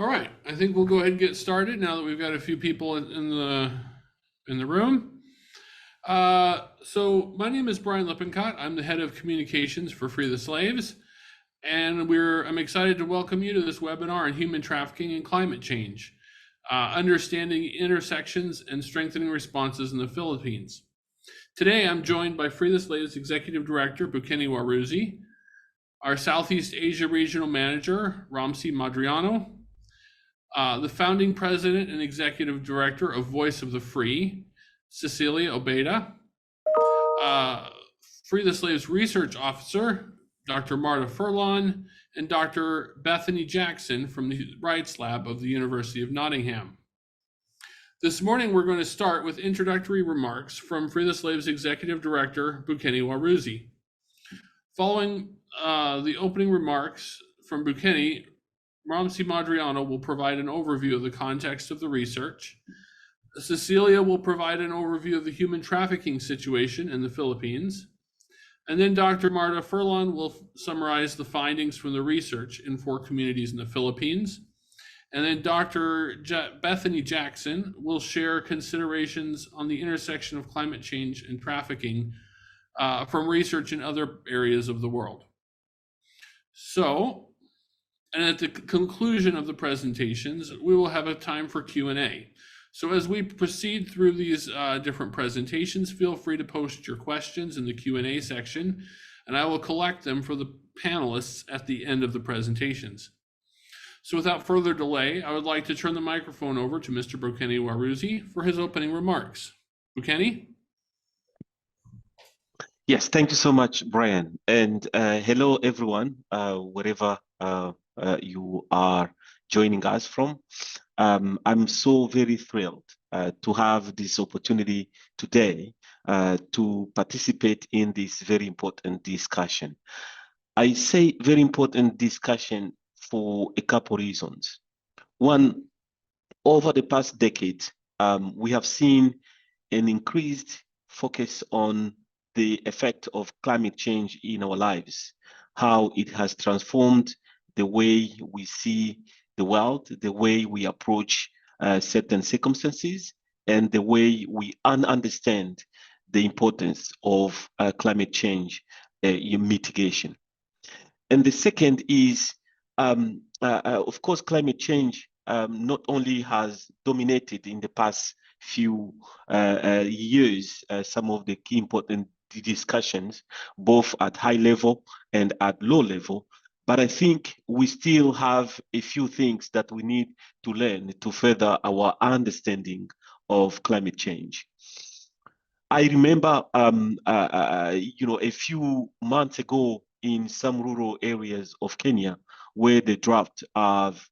All right, I think we'll go ahead and get started now that we've got a few people in the room. So my name is Brian Lippincott. I'm the head of communications for Free the Slaves, and I'm excited to welcome you to this webinar on human trafficking and climate change, understanding intersections and strengthening responses in the Philippines. Today, I'm joined by Free the Slaves Executive Director Bukeni Waruzi, our Southeast Asia Regional Manager Ramsi Madriano, the founding president and executive director of Voice of the Free, Cecilia Obeda, uh, Free the Slaves research officer, Dr. Marta Furlan, and Dr. Bethany Jackson from the Rights Lab of the University of Nottingham. This morning, we're going to start with introductory remarks from Free the Slaves executive director, Bukeni Waruzi. Following the opening remarks from Bukeni, Ramsi Madriano will provide an overview of the context of the research. Cecilia will provide an overview of the human trafficking situation in the Philippines. And then Dr. Marta Furlan will summarize the findings from the research in 4 communities in the Philippines. And then Dr. Bethany Jackson will share considerations on the intersection of climate change and trafficking from research in other areas of the world. So, and at the conclusion of the presentations, we will have a time for Q&A. So as we proceed through these different presentations, feel free to post your questions in the Q&A section, and I will collect them for the panelists at the end of the presentations. So without further delay, I would like to turn the microphone over to Mr. Bukeni Waruzi for his opening remarks. Bukeni? Yes, thank you so much, Brian. And hello, everyone, wherever you are joining us from. I'm so very thrilled to have this opportunity today to participate in this very important discussion. I say very important discussion for a couple reasons. One, over the past decade, we have seen an increased focus on the effect of climate change in our lives, how it has transformed the way we see the world, the way we approach certain circumstances, and the way we understand the importance of climate change in mitigation. And the second is, of course, climate change not only has dominated in the past few years some of the key important discussions, both at high level and at low level, but I think we still have a few things that we need to learn to further our understanding of climate change. I remember, a few months ago in some rural areas of Kenya, where the drought have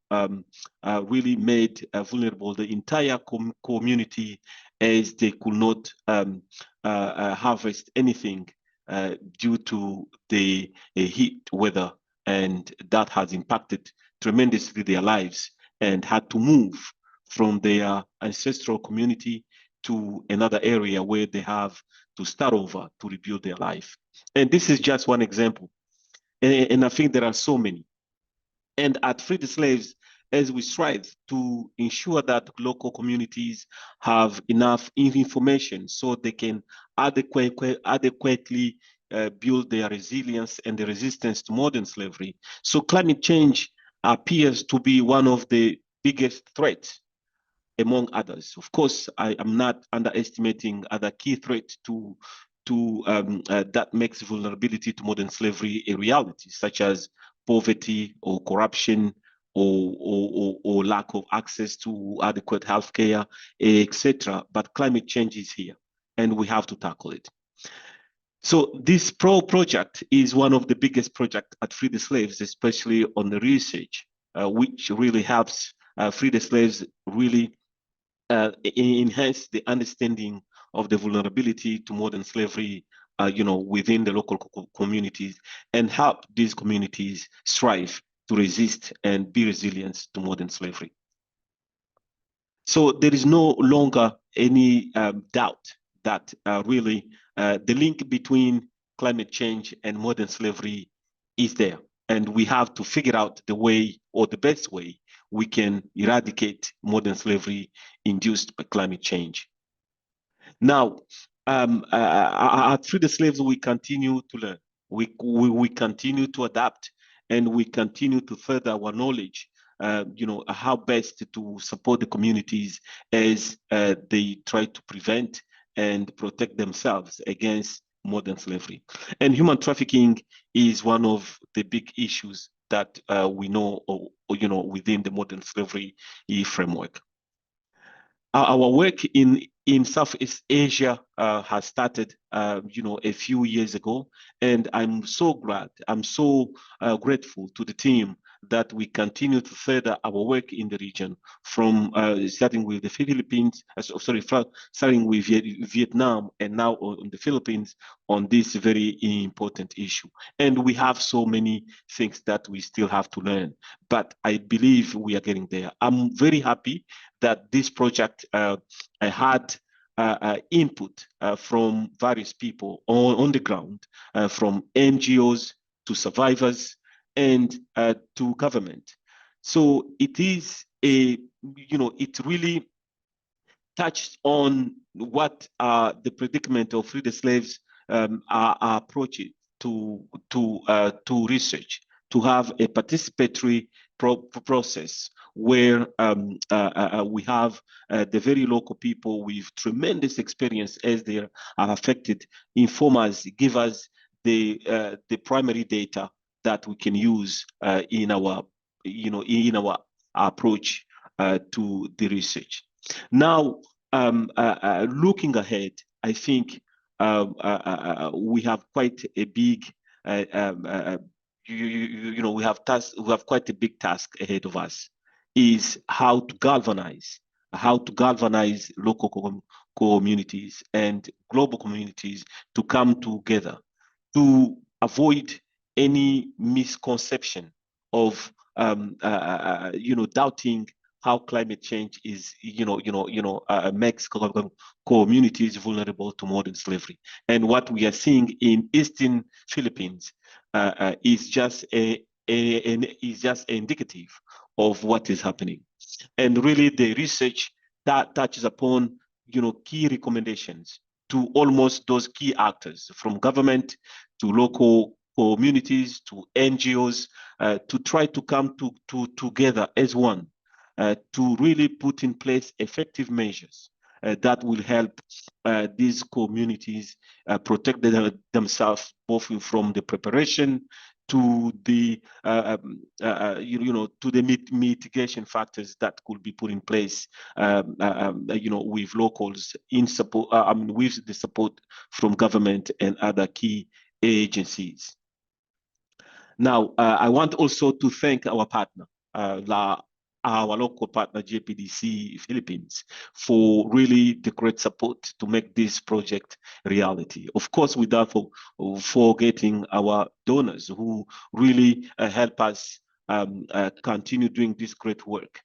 really made vulnerable the entire community, as they could not harvest anything due to the heat weather, and that has impacted tremendously their lives, and had to move from their ancestral community to another area where they have to start over to rebuild their life. And this is just one example. And I think there are so many. And at Free the Slaves, as we strive to ensure that local communities have enough information so they can adequately build their resilience and the resistance to modern slavery. So climate change appears to be one of the biggest threats among others. Of course, I am not underestimating other key threats that makes vulnerability to modern slavery a reality, such as poverty or corruption or lack of access to adequate healthcare, etc. But climate change is here, and we have to tackle it. So this project is one of the biggest projects at Free the Slaves, especially on the research, which really helps Free the Slaves really enhance the understanding of the vulnerability to modern slavery, within the local communities, and help these communities strive to resist and be resilient to modern slavery. So there is no longer any doubt that really the link between climate change and modern slavery is there. And we have to figure out the way, or the best way, we can eradicate modern slavery induced by climate change. Now, at Free the Slaves, we continue to learn. We continue to adapt, and we continue to further our knowledge, how best to support the communities as they try to prevent and protect themselves against modern slavery. And human trafficking is one of the big issues that we know, within the modern slavery framework. Our work in Southeast Asia has started, a few years ago, and I'm so glad, I'm so grateful to the team that we continue to further our work in the region, from starting with the Philippines, starting with Vietnam, and now on the Philippines on this very important issue. And we have so many things that we still have to learn, but I believe we are getting there. I'm very happy that this project had input from various people on the ground, from NGOs to survivors and to government. So it is it really touched on what the predicament of Free the Slaves are approaching to research, to have a participatory process where we have the very local people with tremendous experience as they are affected inform us, give us the primary data that we can use in our approach to the research. Now, looking ahead, I think we have quite a big we have quite a big task ahead of us, is how to galvanize local communities and global communities to come together to avoid any misconception of doubting how climate change is makes communities vulnerable to modern slavery. And what we are seeing in Eastern Philippines is just indicative of what is happening. And really, the research that touches upon key recommendations to almost those key actors, from government to local communities to NGOs, to try to come together as one, to really put in place effective measures that will help these communities protect themselves, both from the preparation to the to the mitigation factors that could be put in place, with locals in support, with the support from government and other key agencies. Now, I want also to thank our partner, our local partner, JPDC Philippines, for really the great support to make this project reality. Of course, without forgetting our donors who really help us continue doing this great work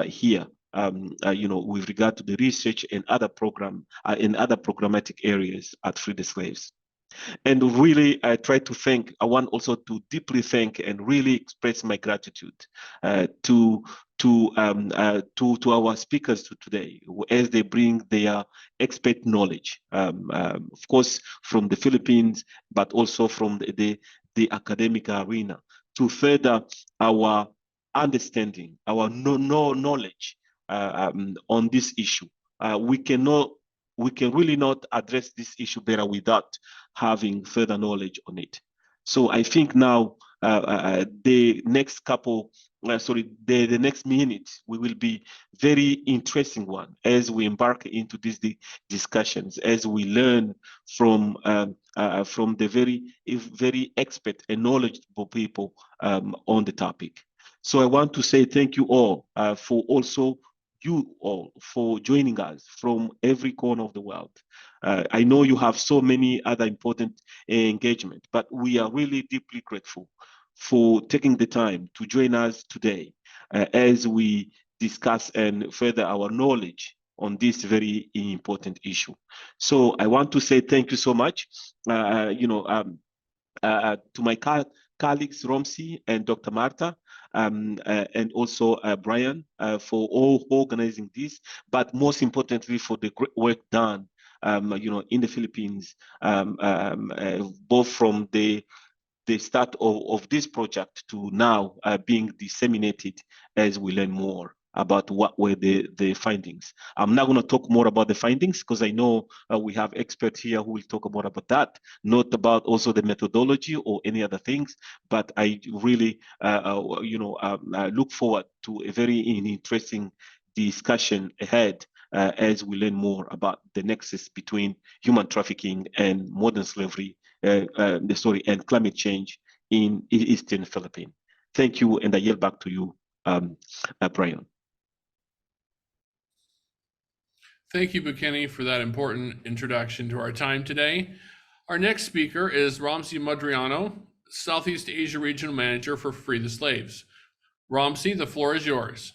here. With regard to the research and other programmatic areas at Free the Slaves. And really, I want also to deeply thank and really express my gratitude to our speakers today, as they bring their expert knowledge, of course, from the Philippines, but also from the academic arena, to further our understanding, our knowledge on this issue. We can really not address this issue better without having further knowledge on it. So I think now the next the next minute will be very interesting one as we embark into these discussions, as we learn from the very expert and knowledgeable people on the topic. So I want to say thank you all for joining us from every corner of the world. I know you have so many other important engagement, but we are really deeply grateful for taking the time to join us today as we discuss and further our knowledge on this very important issue. So I want to say thank you so much. to my colleagues, Romsi and Dr. Marta, and also Brian, for all organizing this, but most importantly for the great work done, in the Philippines, both from the start of this project to now being disseminated as we learn more about what were the findings. I'm not going to talk more about the findings because I know we have experts here who will talk more about that, not about also the methodology or any other things, but I really, look forward to a very interesting discussion ahead as we learn more about the nexus between human trafficking and modern slavery, and climate change in Eastern Philippines. Thank you, and I yield back to you, Brian. Thank you, Bukeni, for that important introduction to our time today. Our next speaker is Ramsi Madriano, Southeast Asia Regional Manager for Free the Slaves. Ramsi, the floor is yours.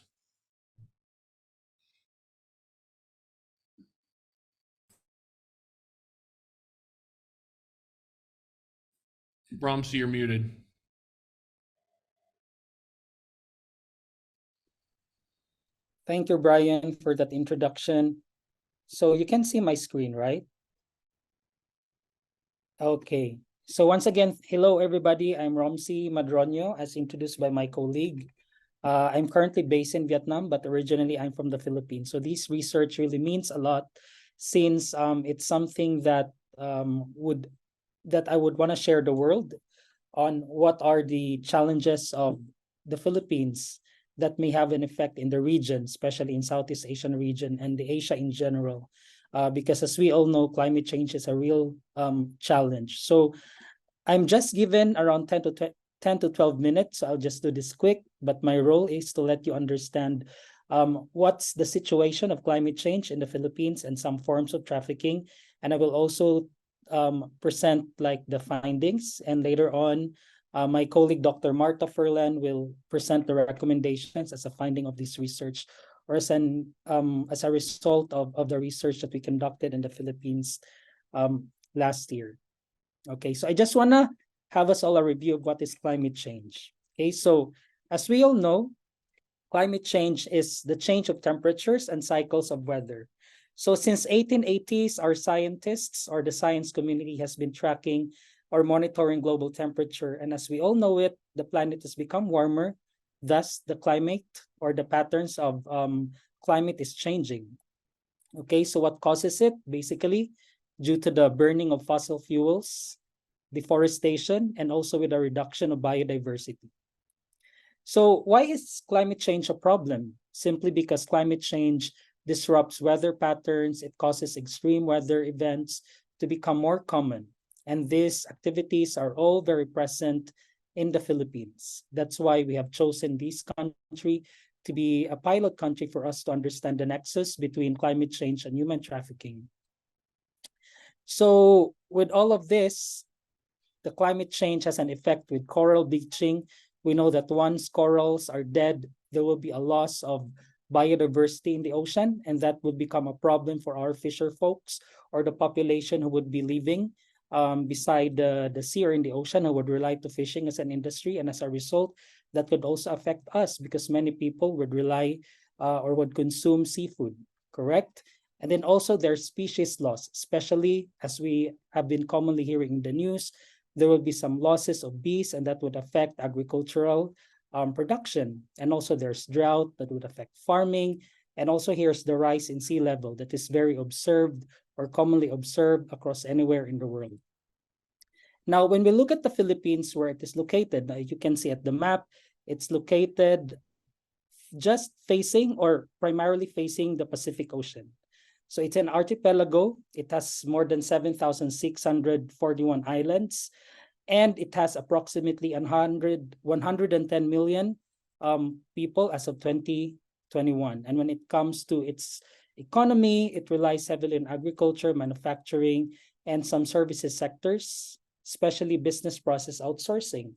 Ramsi, you're muted. Thank you, Brian, for that introduction. So you can see my screen, right? Okay. So once again, hello, everybody. I'm Ramsi Madronio, as introduced by my colleague. I'm currently based in Vietnam, but originally I'm from the Philippines. So this research really means a lot since it's something that I would want to share the world on what are the challenges of the Philippines that may have an effect in the region, especially in Southeast Asian region and the Asia in general. Because as we all know, climate change is a real challenge. So I'm just given around 10 to 12 minutes. So I'll just do this quick, but my role is to let you understand what's the situation of climate change in the Philippines and some forms of trafficking. And I will also present like the findings, and later on, my colleague Dr. Marta Furlan will present the recommendations as a finding of this research, or as a result of the research that we conducted in the Philippines last year. Okay, so I just want to have us all a review of what is climate change. Okay, so as we all know, climate change is the change of temperatures and cycles of weather. So since 1880s, our scientists or the science community has been tracking or monitoring global temperature. And as we all know it, the planet has become warmer. Thus, the climate or the patterns of climate is changing. Okay, so what causes it? Basically, due to the burning of fossil fuels, deforestation, and also with a reduction of biodiversity. So why is climate change a problem? Simply because climate change disrupts weather patterns. It causes extreme weather events to become more common. And these activities are all very present in the Philippines. That's why we have chosen this country to be a pilot country for us to understand the nexus between climate change and human trafficking. So with all of this, the climate change has an effect with coral bleaching. We know that once corals are dead, there will be a loss of biodiversity in the ocean, and that would become a problem for our fisher folks or the population who would be living beside the sea or in the ocean, who would rely to fishing as an industry. And as a result, that would also affect us because many people would rely or would consume seafood, correct? And then also there's species loss, especially as we have been commonly hearing in the news. There will be some losses of bees, and that would affect agricultural production. And also there's drought that would affect farming. And also here's the rise in sea level that is very observed or commonly observed across anywhere in the world. Now, when we look at the Philippines, where it is located, you can see at the map, it's located just facing or primarily facing the Pacific Ocean. So it's an archipelago. It has more than 7,641 islands, and it has approximately 110 million people as of 2021. And when it comes to its economy, it relies heavily on agriculture, manufacturing, and some services sectors, especially business process outsourcing.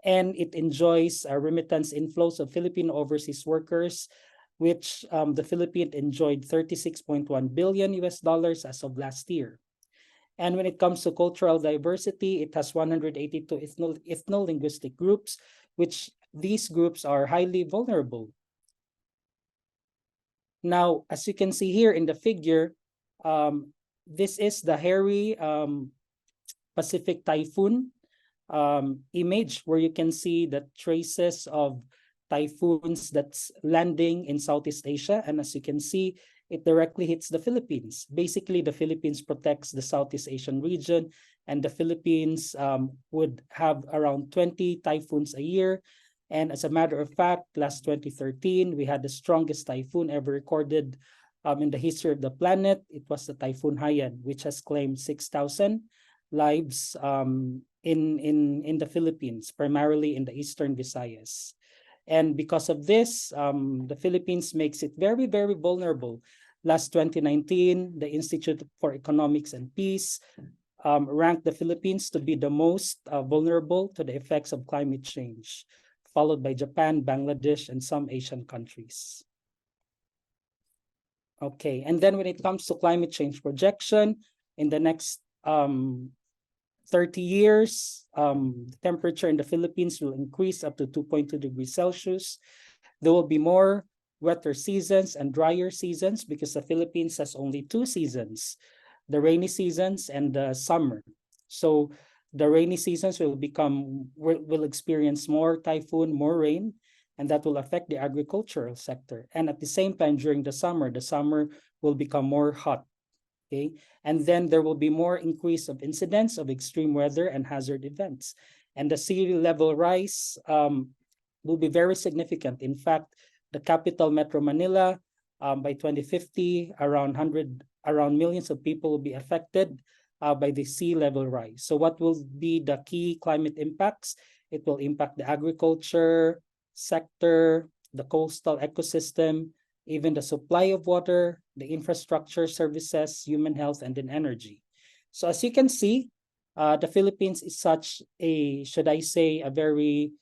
And it enjoys remittance inflows of Filipino overseas workers, which the Philippines enjoyed $36.1 billion US as of last year. And when it comes to cultural diversity, it has 182 ethno-linguistic groups, which these groups are highly vulnerable. Now, as you can see here in the figure, this is the hairy Pacific typhoon image, where you can see the traces of typhoons that's landing in Southeast Asia. And as you can see, it directly hits the Philippines. Basically, the Philippines protects the Southeast Asian region, and the Philippines would have around 20 typhoons a year. And as a matter of fact, last 2013, we had the strongest typhoon ever recorded in the history of the planet. It was the Typhoon Haiyan, which has claimed 6,000 lives in the Philippines, primarily in the Eastern Visayas. And because of this, the Philippines makes it very, very vulnerable. Last 2019, the Institute for Economics and Peace ranked the Philippines to be the most vulnerable to the effects of climate change, followed by Japan, Bangladesh, and some Asian countries. Okay, and then when it comes to climate change projection, in the next 30 years, the temperature in the Philippines will increase up to 2.2 degrees Celsius. There will be more wetter seasons and drier seasons because the Philippines has only two seasons, the rainy seasons and the summer. So the rainy seasons will experience more typhoon, more rain, and that will affect the agricultural sector. And at the same time, during the summer will become more hot. Okay, and then there will be more increase of incidents of extreme weather and hazard events, and the sea level rise will be very significant. In fact, the capital Metro Manila, by 2050, around millions of people will be affected by the sea level rise. So what will be the key climate impacts? It will impact the agriculture sector, the coastal ecosystem, even the supply of water, the infrastructure services, human health, and then energy. So as you can see, the Philippines is such a, should I say, a very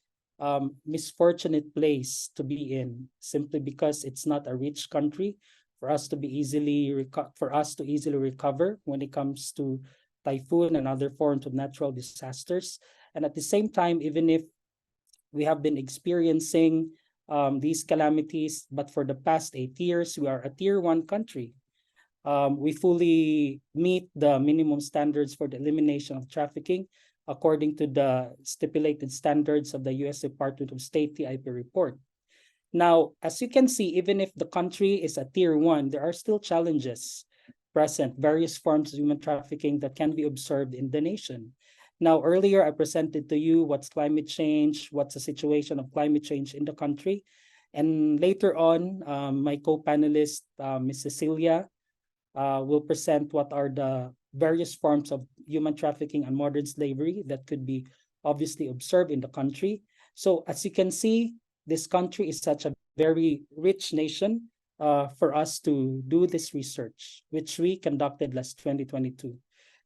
misfortunate place to be in, simply because it's not a rich country for us to easily recover when it comes to typhoon and other forms of natural disasters. And at the same time, even if we have been experiencing these calamities, but for the past 8 years, we are a tier 1 country. We fully meet the minimum standards for the elimination of trafficking according to the stipulated standards of the U.S. Department of State TIP report. Now, as you can see, even if the country is a tier 1, there are still challenges present, various forms of human trafficking that can be observed in the nation. Now, earlier I presented to you what's climate change, what's the situation of climate change in the country. And later on, my co-panelist, Ms. Cecilia, will present what are the various forms of human trafficking and modern slavery that could be obviously observed in the country. So as you can see, this country is such a very rich nation for us to do this research, which we conducted last 2022.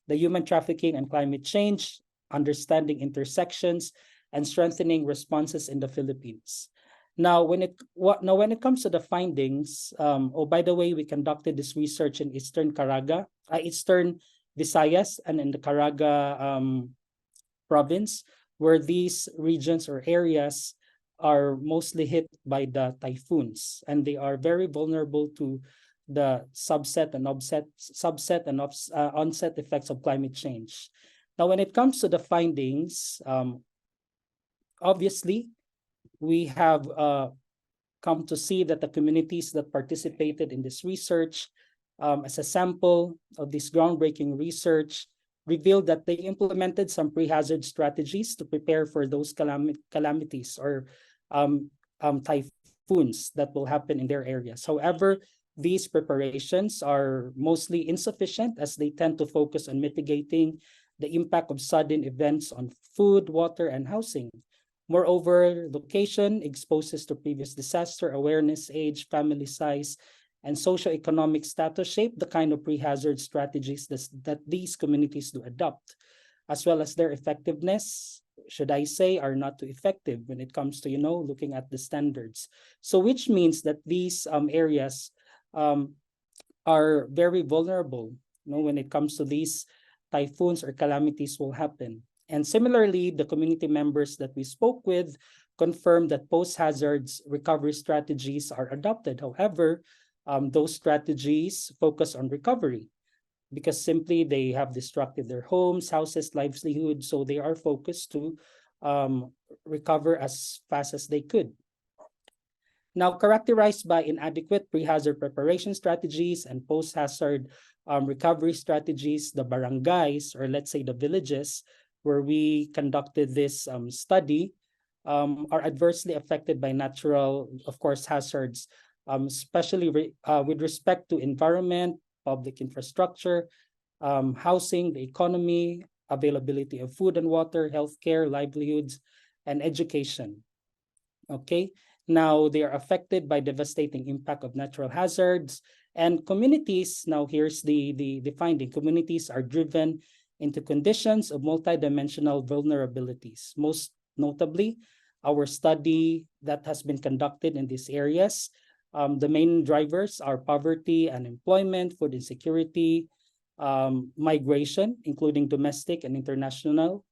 The human trafficking and climate change, understanding intersections, and strengthening responses in the Philippines. Now, when it comes to the findings, oh, by the way, we conducted this research in Eastern Visayas and in the Caraga province, where these regions or areas are mostly hit by the typhoons, and they are very vulnerable to the onset effects of climate change. Now, when it comes to the findings, obviously, we have come to see that the communities that participated in this research, as a sample of this groundbreaking research, revealed that they implemented some pre-hazard strategies to prepare for those calamities or typhoons that will happen in their areas. However, these preparations are mostly insufficient, as they tend to focus on mitigating the impact of sudden events on food, water, and housing. Moreover, location exposes to previous disaster, awareness, age, family size, and socioeconomic status shape the kind of pre-hazard strategies that these communities do adopt, as well as their effectiveness, should I say, are not too effective when it comes to, looking at the standards. So which means that these areas are very vulnerable, when it comes to these typhoons or calamities will happen. And similarly, the community members that we spoke with confirmed that post-hazards recovery strategies are adopted. However, those strategies focus on recovery because simply they have destructed their homes, houses, livelihood, so they are focused to recover as fast as they could. Now, characterized by inadequate pre-hazard preparation strategies and post-hazard recovery strategies, the barangays, or let's say the villages where we conducted this study, are adversely affected by natural, of course, hazards, especially with respect to environment, public infrastructure, housing, the economy, availability of food and water, healthcare, livelihoods, and education. Okay, now they are affected by devastating impact of natural hazards, and communities, now here's the finding, communities are driven into conditions of multidimensional vulnerabilities. Most notably, our study that has been conducted in these areas, the main drivers are poverty, unemployment, food insecurity, migration, including domestic and international,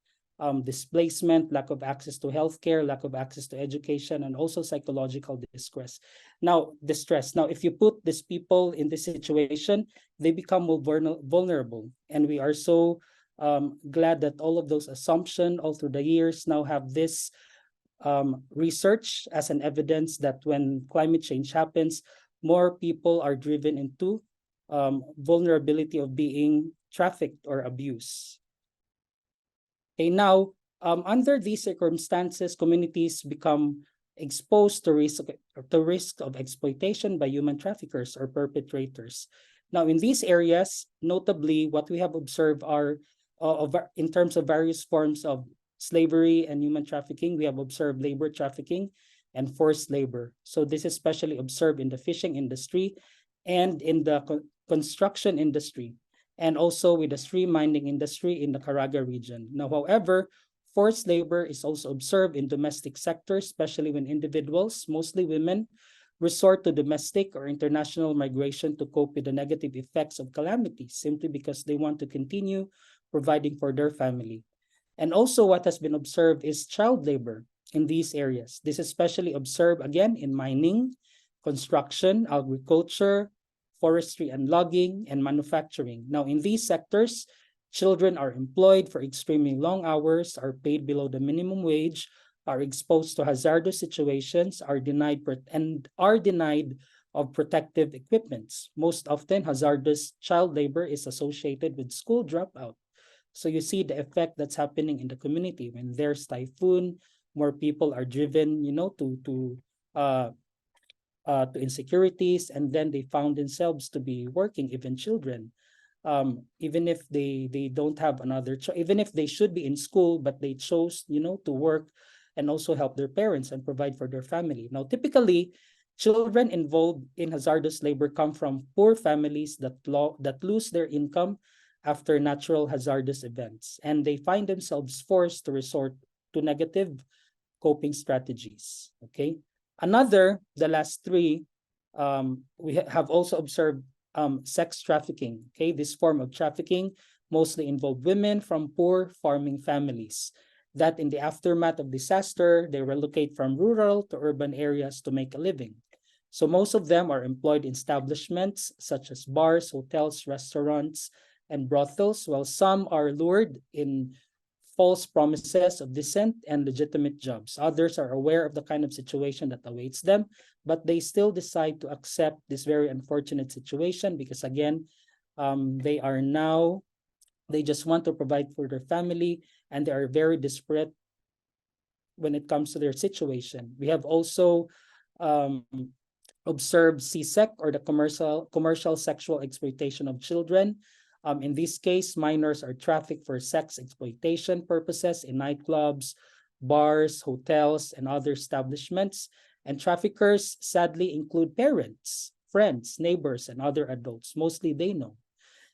displacement, lack of access to healthcare, lack of access to education, and also psychological distress. Now, if you put these people in this situation, they become more vulnerable. And we are so glad that all of those assumptions all through the years now have this research as an evidence that when climate change happens, more people are driven into vulnerability of being trafficked or abused. Okay, now, under these circumstances, communities become exposed to risk of exploitation by human traffickers or perpetrators. Now, in these areas, notably, what we have observed are, in terms of various forms of slavery and human trafficking, we have observed labor trafficking and forced labor. So this is especially observed in the fishing industry and in the construction industry, and also with the stream mining industry in the Caraga region. Now, however, forced labor is also observed in domestic sectors, especially when individuals, mostly women, resort to domestic or international migration to cope with the negative effects of calamities, simply because they want to continue providing for their family. And also what has been observed is child labor in these areas. This is especially observed again in mining, construction, agriculture, forestry and logging, and manufacturing. Now, in these sectors, children are employed for extremely long hours, are paid below the minimum wage, are exposed to hazardous situations, are denied of protective equipments. Most often, hazardous child labor is associated with school dropout. So you see the effect that's happening in the community. When there's typhoon, more people are driven, to insecurities, and then they found themselves to be working, even children, even if they don't have another choice, even if they should be in school, but they chose, to work and also help their parents and provide for their family. Now, typically, children involved in hazardous labor come from poor families that lose their income after natural hazardous events, and they find themselves forced to resort to negative coping strategies. Okay. The last three, we have also observed sex trafficking. Okay, this form of trafficking mostly involved women from poor farming families that in the aftermath of disaster, they relocate from rural to urban areas to make a living. So most of them are employed in establishments such as bars, hotels, restaurants, and brothels, while some are lured in false promises of decent and legitimate jobs. Others are aware of the kind of situation that awaits them, but they still decide to accept this very unfortunate situation because, again, they just want to provide for their family, and they are very desperate when it comes to their situation. We have also observed CSEC, or the commercial sexual exploitation of children. In this case, minors are trafficked for sex exploitation purposes in nightclubs, bars, hotels, and other establishments. And traffickers sadly include parents, friends, neighbors, and other adults. Mostly they know.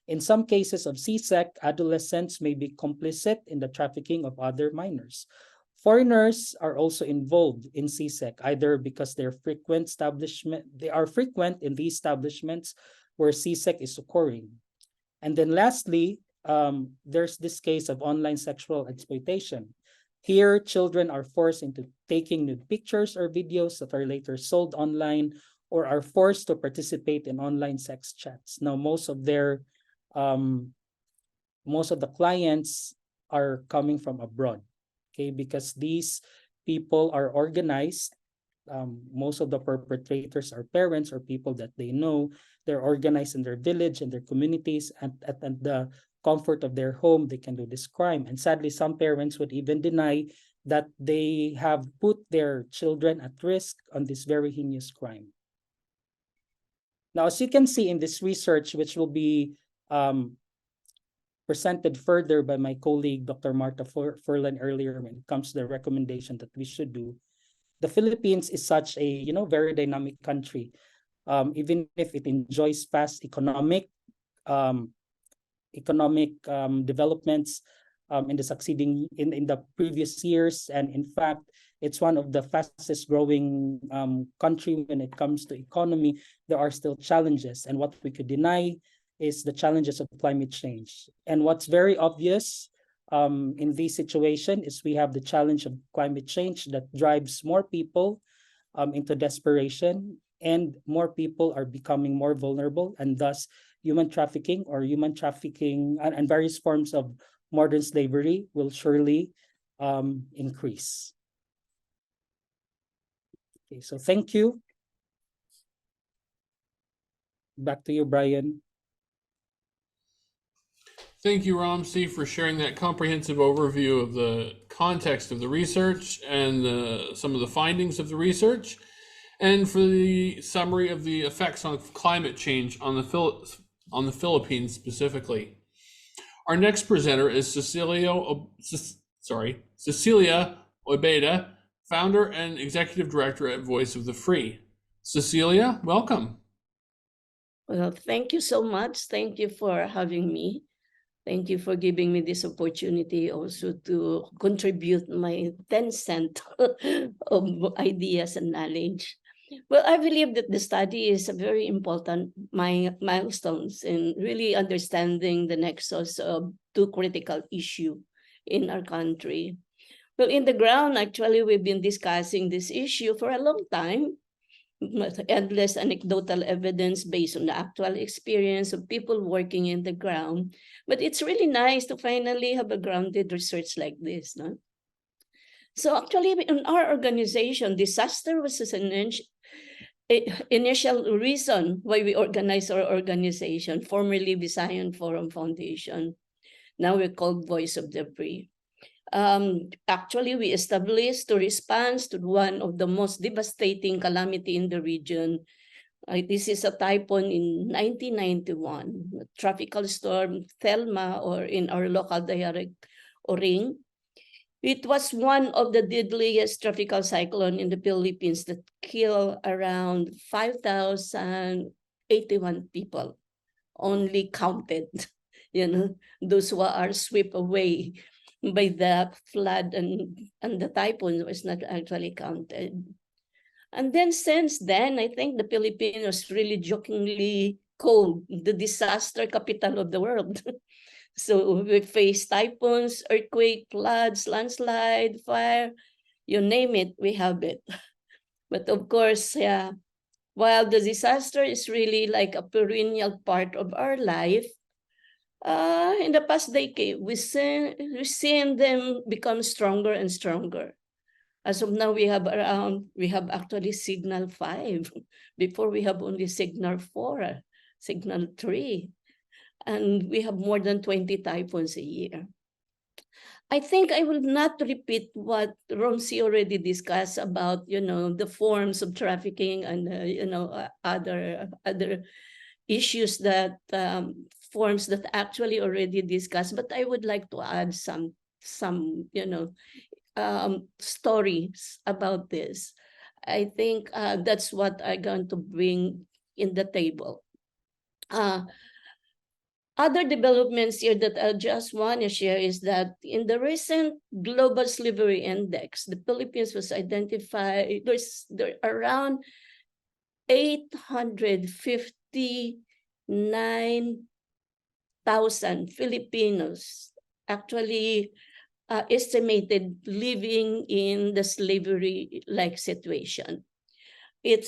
In some cases of CSEC, adolescents may be complicit in the trafficking of other minors. Foreigners are also involved in CSEC, either because they are frequent in these establishments where CSEC is occurring. And then lastly, there's this case of online sexual exploitation. Here, children are forced into taking nude pictures or videos that are later sold online or are forced to participate in online sex chats. Now, most of the clients are coming from abroad, okay, because these people are organized. Most of the perpetrators are parents or people that they know. They're organized in their village, in their communities, and at the comfort of their home, they can do this crime. And sadly, some parents would even deny that they have put their children at risk on this very heinous crime. Now, as you can see in this research, which will be presented further by my colleague, Dr. Marta Furlan, earlier when it comes to the recommendation that we should do, the Philippines is such a very dynamic country. Even if it enjoys fast economic developments in the previous years, and in fact, it's one of the fastest growing country when it comes to economy, there are still challenges, and what we could deny is the challenges of climate change. And what's very obvious in this situation is we have the challenge of climate change that drives more people into desperation, and more people are becoming more vulnerable, and thus human trafficking and various forms of modern slavery will surely increase. Okay, so thank you. Back to you, Brian. Thank you, Ramsey, for sharing that comprehensive overview of the context of the research and some of the findings of the research, and for the summary of the effects of climate change on the Philippines specifically. Our next presenter is Cecilia Obeda, founder and executive director at Voice of the Free. Cecilia, welcome. Well, thank you so much. Thank you for having me. Thank you for giving me this opportunity also to contribute my 10 cents of ideas and knowledge. Well, I believe that the study is a very important milestones in really understanding the nexus of two critical issues in our country. Well, in the ground, actually, we've been discussing this issue for a long time. Endless anecdotal evidence based on the actual experience of people working in the ground. But it's really nice to finally have a grounded research like this. No? So actually, in our organization, disaster was an initial reason why we organized our organization, formerly Visayan Forum Foundation. Now we're called Voice of the Free. Actually, we established to respond to one of the most devastating calamity in the region. This is a typhoon in 1991, tropical storm Thelma, or in our local dialect, Oring. It was one of the deadliest tropical cyclone in the Philippines that killed around 5,081 people, only counted, those who are swept away by the flood and the typhoon was not actually counted. And then since then, I think the Philippines was really jokingly called the disaster capital of the world. So we face typhoons, earthquake, floods, landslide, fire, you name it, we have it. But of course, yeah, while the disaster is really like a perennial part of our life, in the past decade, we've seen them become stronger and stronger. As of now, we have actually signal 5. Before we have only signal 4, signal 3. And we have more than 20 typhoons a year. I think I will not repeat what Romsey already discussed about, the forms of trafficking and, other issues that forms that actually already discussed, but I would like to add some stories about this. I think that's what I'm going to bring in the table. Other developments here that I just want to share is that in the recent Global Slavery Index, the Philippines was identified, there are around 859 Filipinos actually estimated living in the slavery-like situation. It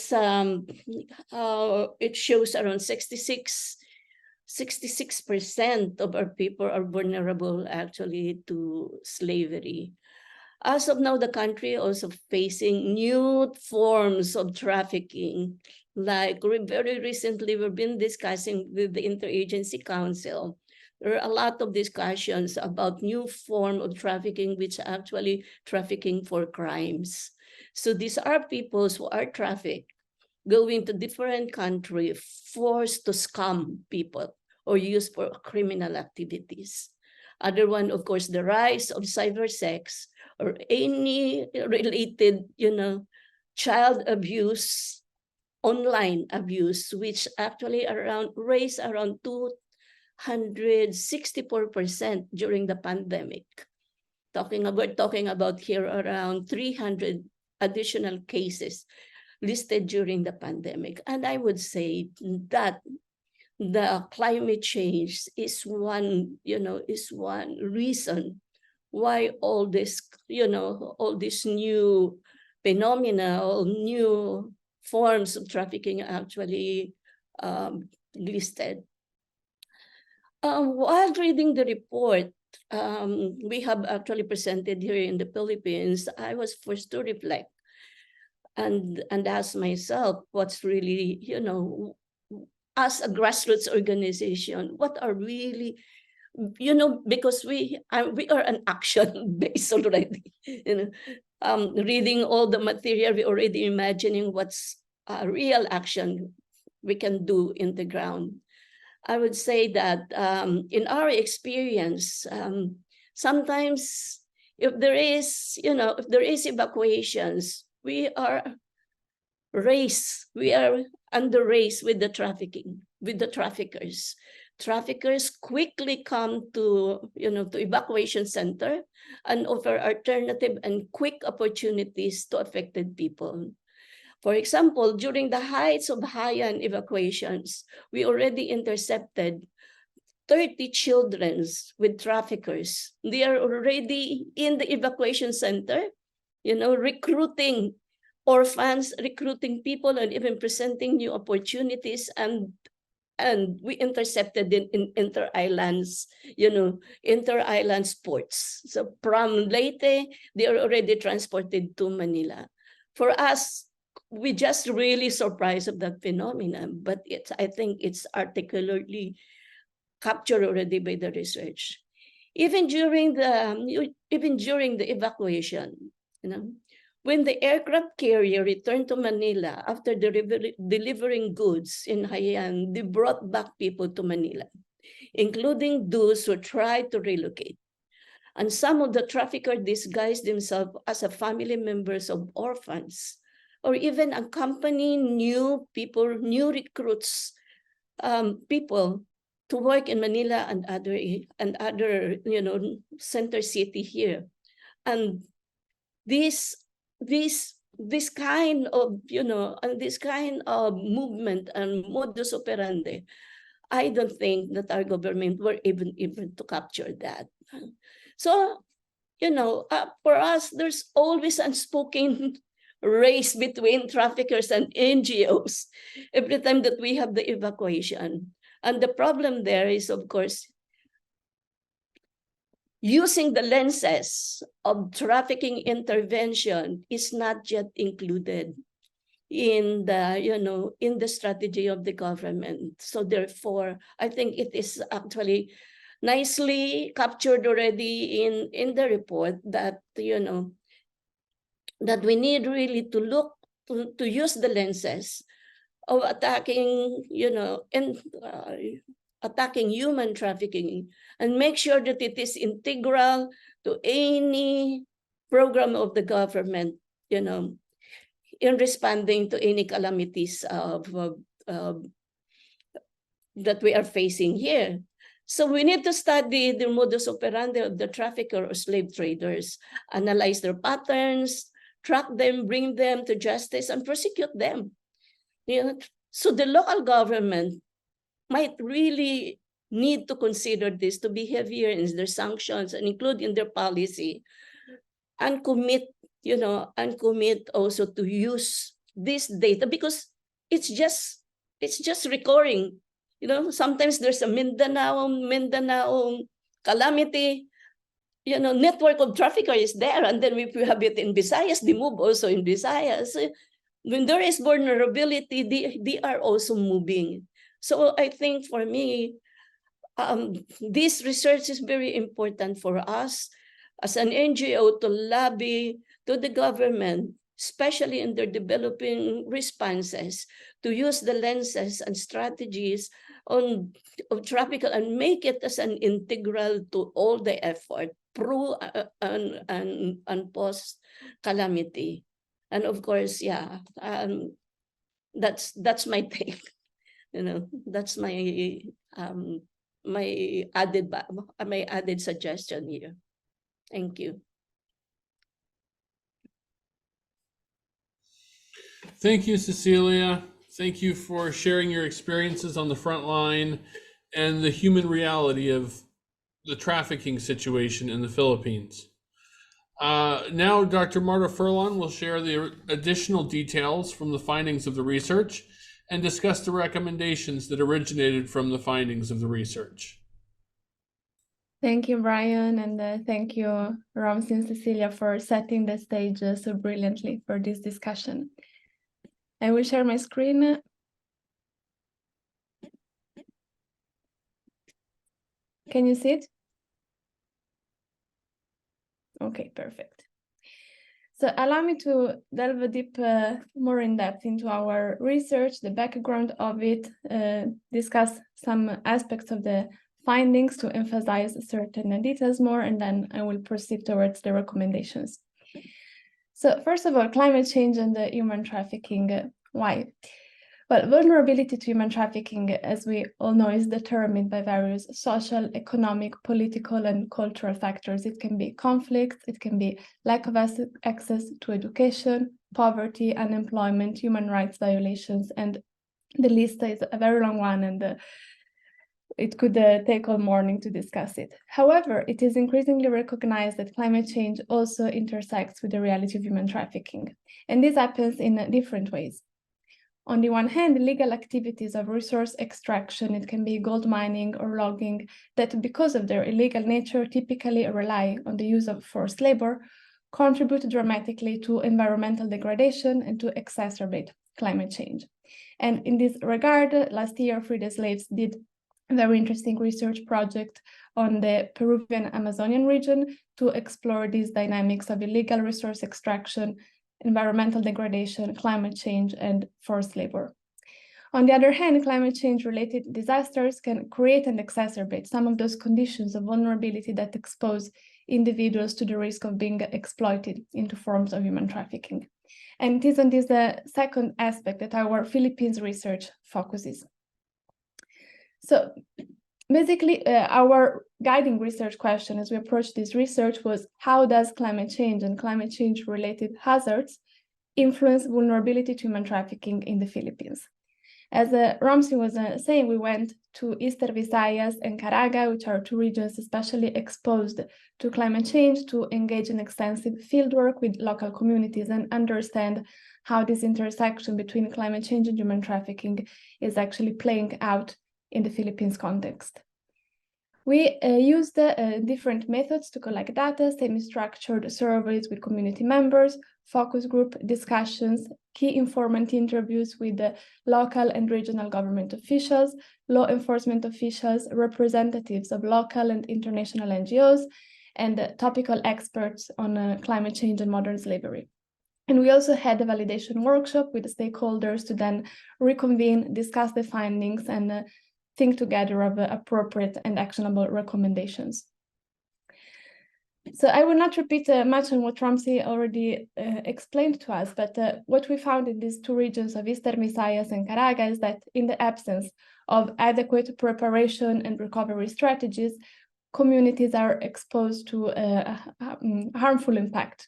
shows around 66% of our people are vulnerable actually to slavery. As of now, the country also facing new forms of trafficking. Like very recently, we've been discussing with the Interagency Council. There are a lot of discussions about new form of trafficking, which are actually trafficking for crimes. So these are people who are trafficked, going to different countries, forced to scam people or used for criminal activities. Other one, of course, the rise of cybersex or any related, child abuse, online abuse, which actually raised around 264% during the pandemic. We're talking about here around 300 additional cases listed during the pandemic. And I would say that the climate change is one reason why all this new phenomena, all new forms of trafficking actually listed. While reading the report, we have actually presented here in the Philippines, I was forced to reflect and ask myself what's really, as a grassroots organization, what are really, because we are an action based already, reading all the material, we already imagining what's a real action we can do in the ground. I would say that in our experience, sometimes if there is evacuations, we are under race with the traffickers. Traffickers quickly come to evacuation center and offer alternative and quick opportunities to affected people. For example, during the heights of Haiyan evacuations, we already intercepted 30 children with traffickers. They are already in the evacuation center, recruiting orphans, recruiting people, and even presenting new opportunities. And we intercepted in inter-island ports. So from Leyte, they are already transported to Manila. For us, we just really surprised of that phenomenon, but I think it's articulately captured already by the research. Even during the evacuation, when the aircraft carrier returned to Manila after delivering goods in Haiyan, they brought back people to Manila, including those who tried to relocate. And some of the traffickers disguised themselves as a family members of orphans, or even accompanying new recruits, people to work in Manila and other center city here. And this kind of movement and modus operandi, I don't think that our government were even able to capture that. So, for us, there's always unspoken race between traffickers and NGOs every time that we have the evacuation. And the problem there is, of course, using the lenses of trafficking intervention is not yet included in the strategy of the government. So therefore, I think it is actually nicely captured already in the report that that we need really to look to use the lenses of attacking attacking human trafficking and make sure that it is integral to any program of the government, in responding to any calamities that we are facing here. So we need to study the modus operandi of the trafficker or slave traders, analyze their patterns, track them, bring them to justice, and prosecute them. So the local government might really need to consider this to be heavier in their sanctions and include in their policy, and commit, and commit also to use this data, because it's just recurring. Sometimes there's a Mindanao calamity, network of traffickers is there, and then if we have it in Visayas, they move also in Visayas. When there is vulnerability, they are also moving. So I think for me, this research is very important for us as an NGO to lobby to the government, especially in their developing responses, to use the lenses and strategies of traffic and make it as an integral to all the effort pro and post calamity. And of course, yeah, that's my take. That's my my added suggestion here. Thank you. Thank you, Cecilia. Thank you for sharing your experiences on the front line and the human reality of the trafficking situation in the Philippines. Now, Dr. Marta Furlan will share the additional details from the findings of the research and discuss the recommendations that originated from the findings of the research. Thank you, Brian, and thank you, Ramsey and Cecilia, for setting the stage so brilliantly for this discussion. I will share my screen. Can you see it? Okay, perfect. So allow me to delve a deep, more in depth into our research, the background of it, discuss some aspects of the findings to emphasize certain details more, and then I will proceed towards the recommendations. So first of all, climate change and the human trafficking. Why? Well, vulnerability to human trafficking, as we all know, is determined by various social, economic, political, and cultural factors. It can be conflict, it can be lack of access to education, poverty, unemployment, human rights violations, and the list is a very long one, and it could take all morning to discuss it. However, it is increasingly recognized that climate change also intersects with the reality of human trafficking, and this happens in different ways. On the one hand, illegal activities of resource extraction, it can be gold mining or logging, that because of their illegal nature typically rely on the use of forced labor, contribute dramatically to environmental degradation and to exacerbate climate change. And in this regard, last year, Free the Slaves did a very interesting research project on the Peruvian Amazonian region to explore these dynamics of illegal resource extraction, environmental degradation, climate change, and forced labor. On the other hand, climate change-related disasters can create and exacerbate some of those conditions of vulnerability that expose individuals to the risk of being exploited into forms of human trafficking. And it is on this second aspect that our Philippines research focuses. So basically, our guiding research question as we approached this research was, how does climate change and climate change-related hazards influence vulnerability to human trafficking in the Philippines? As Ramsey was saying, we went to Eastern Visayas and Caraga, which are two regions especially exposed to climate change, to engage in extensive fieldwork with local communities and understand how this intersection between climate change and human trafficking is actually playing out in the Philippines context. We used different methods to collect data, semi-structured surveys with community members, focus group discussions, key informant interviews with the local and regional government officials, law enforcement officials, representatives of local and international NGOs, and topical experts on climate change and modern slavery. And we also had a validation workshop with the stakeholders to then reconvene, discuss the findings, and think together of appropriate and actionable recommendations. So I will not repeat much on what Ramsey already explained to us, but what we found in these two regions of Eastern Visayas and Caraga is that in the absence of adequate preparation and recovery strategies, communities are exposed to harmful impact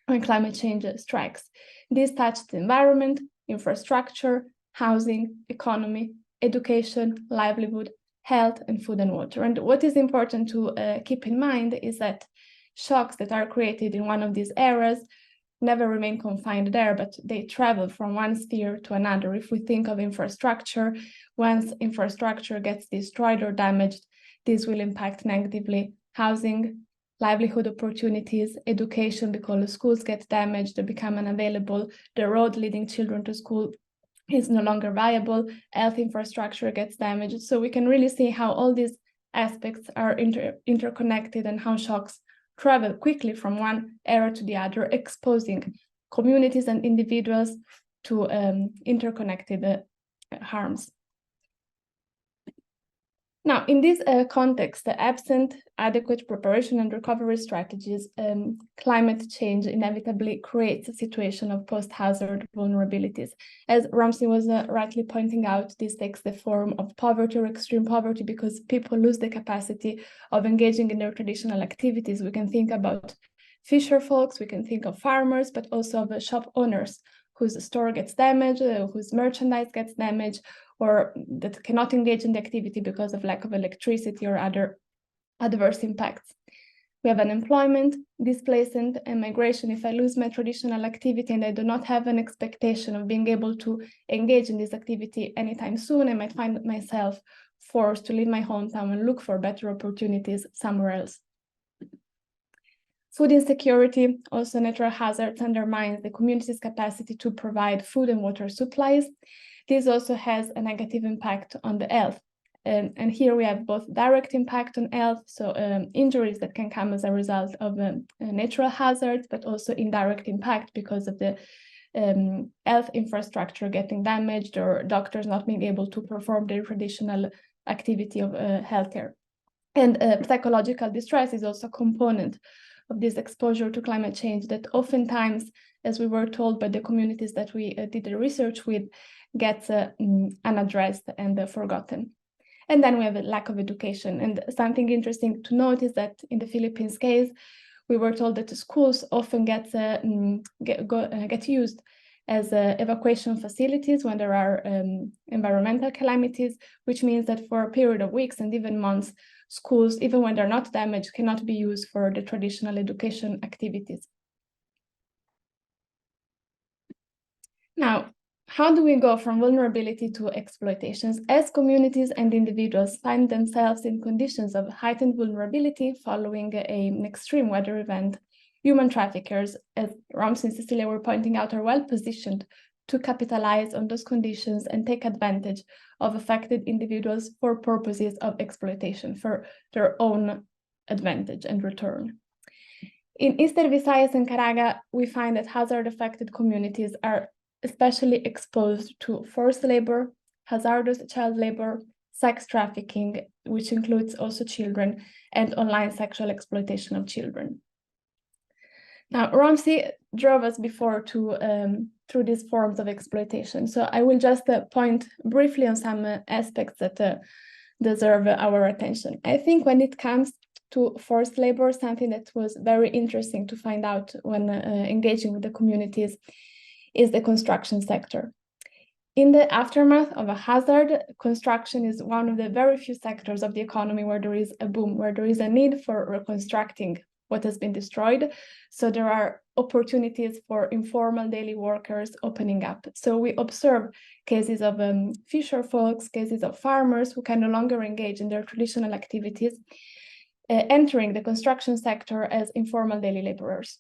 when climate change strikes. This touches the environment, infrastructure, housing, economy, education, livelihood, health, and food and water. And what is important to keep in mind is that shocks that are created in one of these areas never remain confined there, but they travel from one sphere to another. If we think of infrastructure, once infrastructure gets destroyed or damaged, this will impact negatively housing, livelihood opportunities, education, because the schools get damaged, they become unavailable, the road leading children to school is no longer viable, health infrastructure gets damaged. So we can really see how all these aspects are interconnected and how shocks travel quickly from one area to the other, exposing communities and individuals to interconnected harms. Now, in this context, absent adequate preparation and recovery strategies, climate change inevitably creates a situation of post-hazard vulnerabilities. As Ramsey was rightly pointing out, this takes the form of poverty or extreme poverty because people lose the capacity of engaging in their traditional activities. We can think about fisher folks, we can think of farmers, but also of shop owners whose store gets damaged, whose merchandise gets damaged, or that cannot engage in the activity because of lack of electricity or other adverse impacts. We have unemployment, displacement, and migration. If I lose my traditional activity and I do not have an expectation of being able to engage in this activity anytime soon, I might find myself forced to leave my hometown and look for better opportunities somewhere else. Food insecurity, also natural hazards, undermines the community's capacity to provide food and water supplies. This also has a negative impact on the health. And here we have both direct impact on health, so injuries that can come as a result of natural hazards, but also indirect impact because of the health infrastructure getting damaged or doctors not being able to perform their traditional activity of healthcare. And psychological distress is also a component of this exposure to climate change that oftentimes, as we were told by the communities that we did the research with, gets unaddressed and forgotten. And then we have a lack of education. And something interesting to note is that in the Philippines case, we were told that the schools often get used as evacuation facilities when there are environmental calamities, which means that for a period of weeks and even months, schools, even when they're not damaged, cannot be used for the traditional education activities. Now, how do we go from vulnerability to exploitations? As communities and individuals find themselves in conditions of heightened vulnerability following an extreme weather event, human traffickers, as Ramsey and Cecilia were pointing out, are well positioned to capitalize on those conditions and take advantage of affected individuals for purposes of exploitation, for their own advantage and return. In Eastern Visayas and Caraga, we find that hazard-affected communities are especially exposed to forced labor, hazardous child labor, sex trafficking, which includes also children, and online sexual exploitation of children. Now, Ramsey drove us before through these forms of exploitation. So I will just point briefly on some aspects that deserve our attention. I think when it comes to forced labor, something that was very interesting to find out when engaging with the communities is the construction sector. In the aftermath of a hazard, construction is one of the very few sectors of the economy where there is a boom, where there is a need for reconstructing what has been destroyed. So there are opportunities for informal daily workers opening up. So we observe cases of fisher folks, cases of farmers who can no longer engage in their traditional activities, entering the construction sector as informal daily laborers.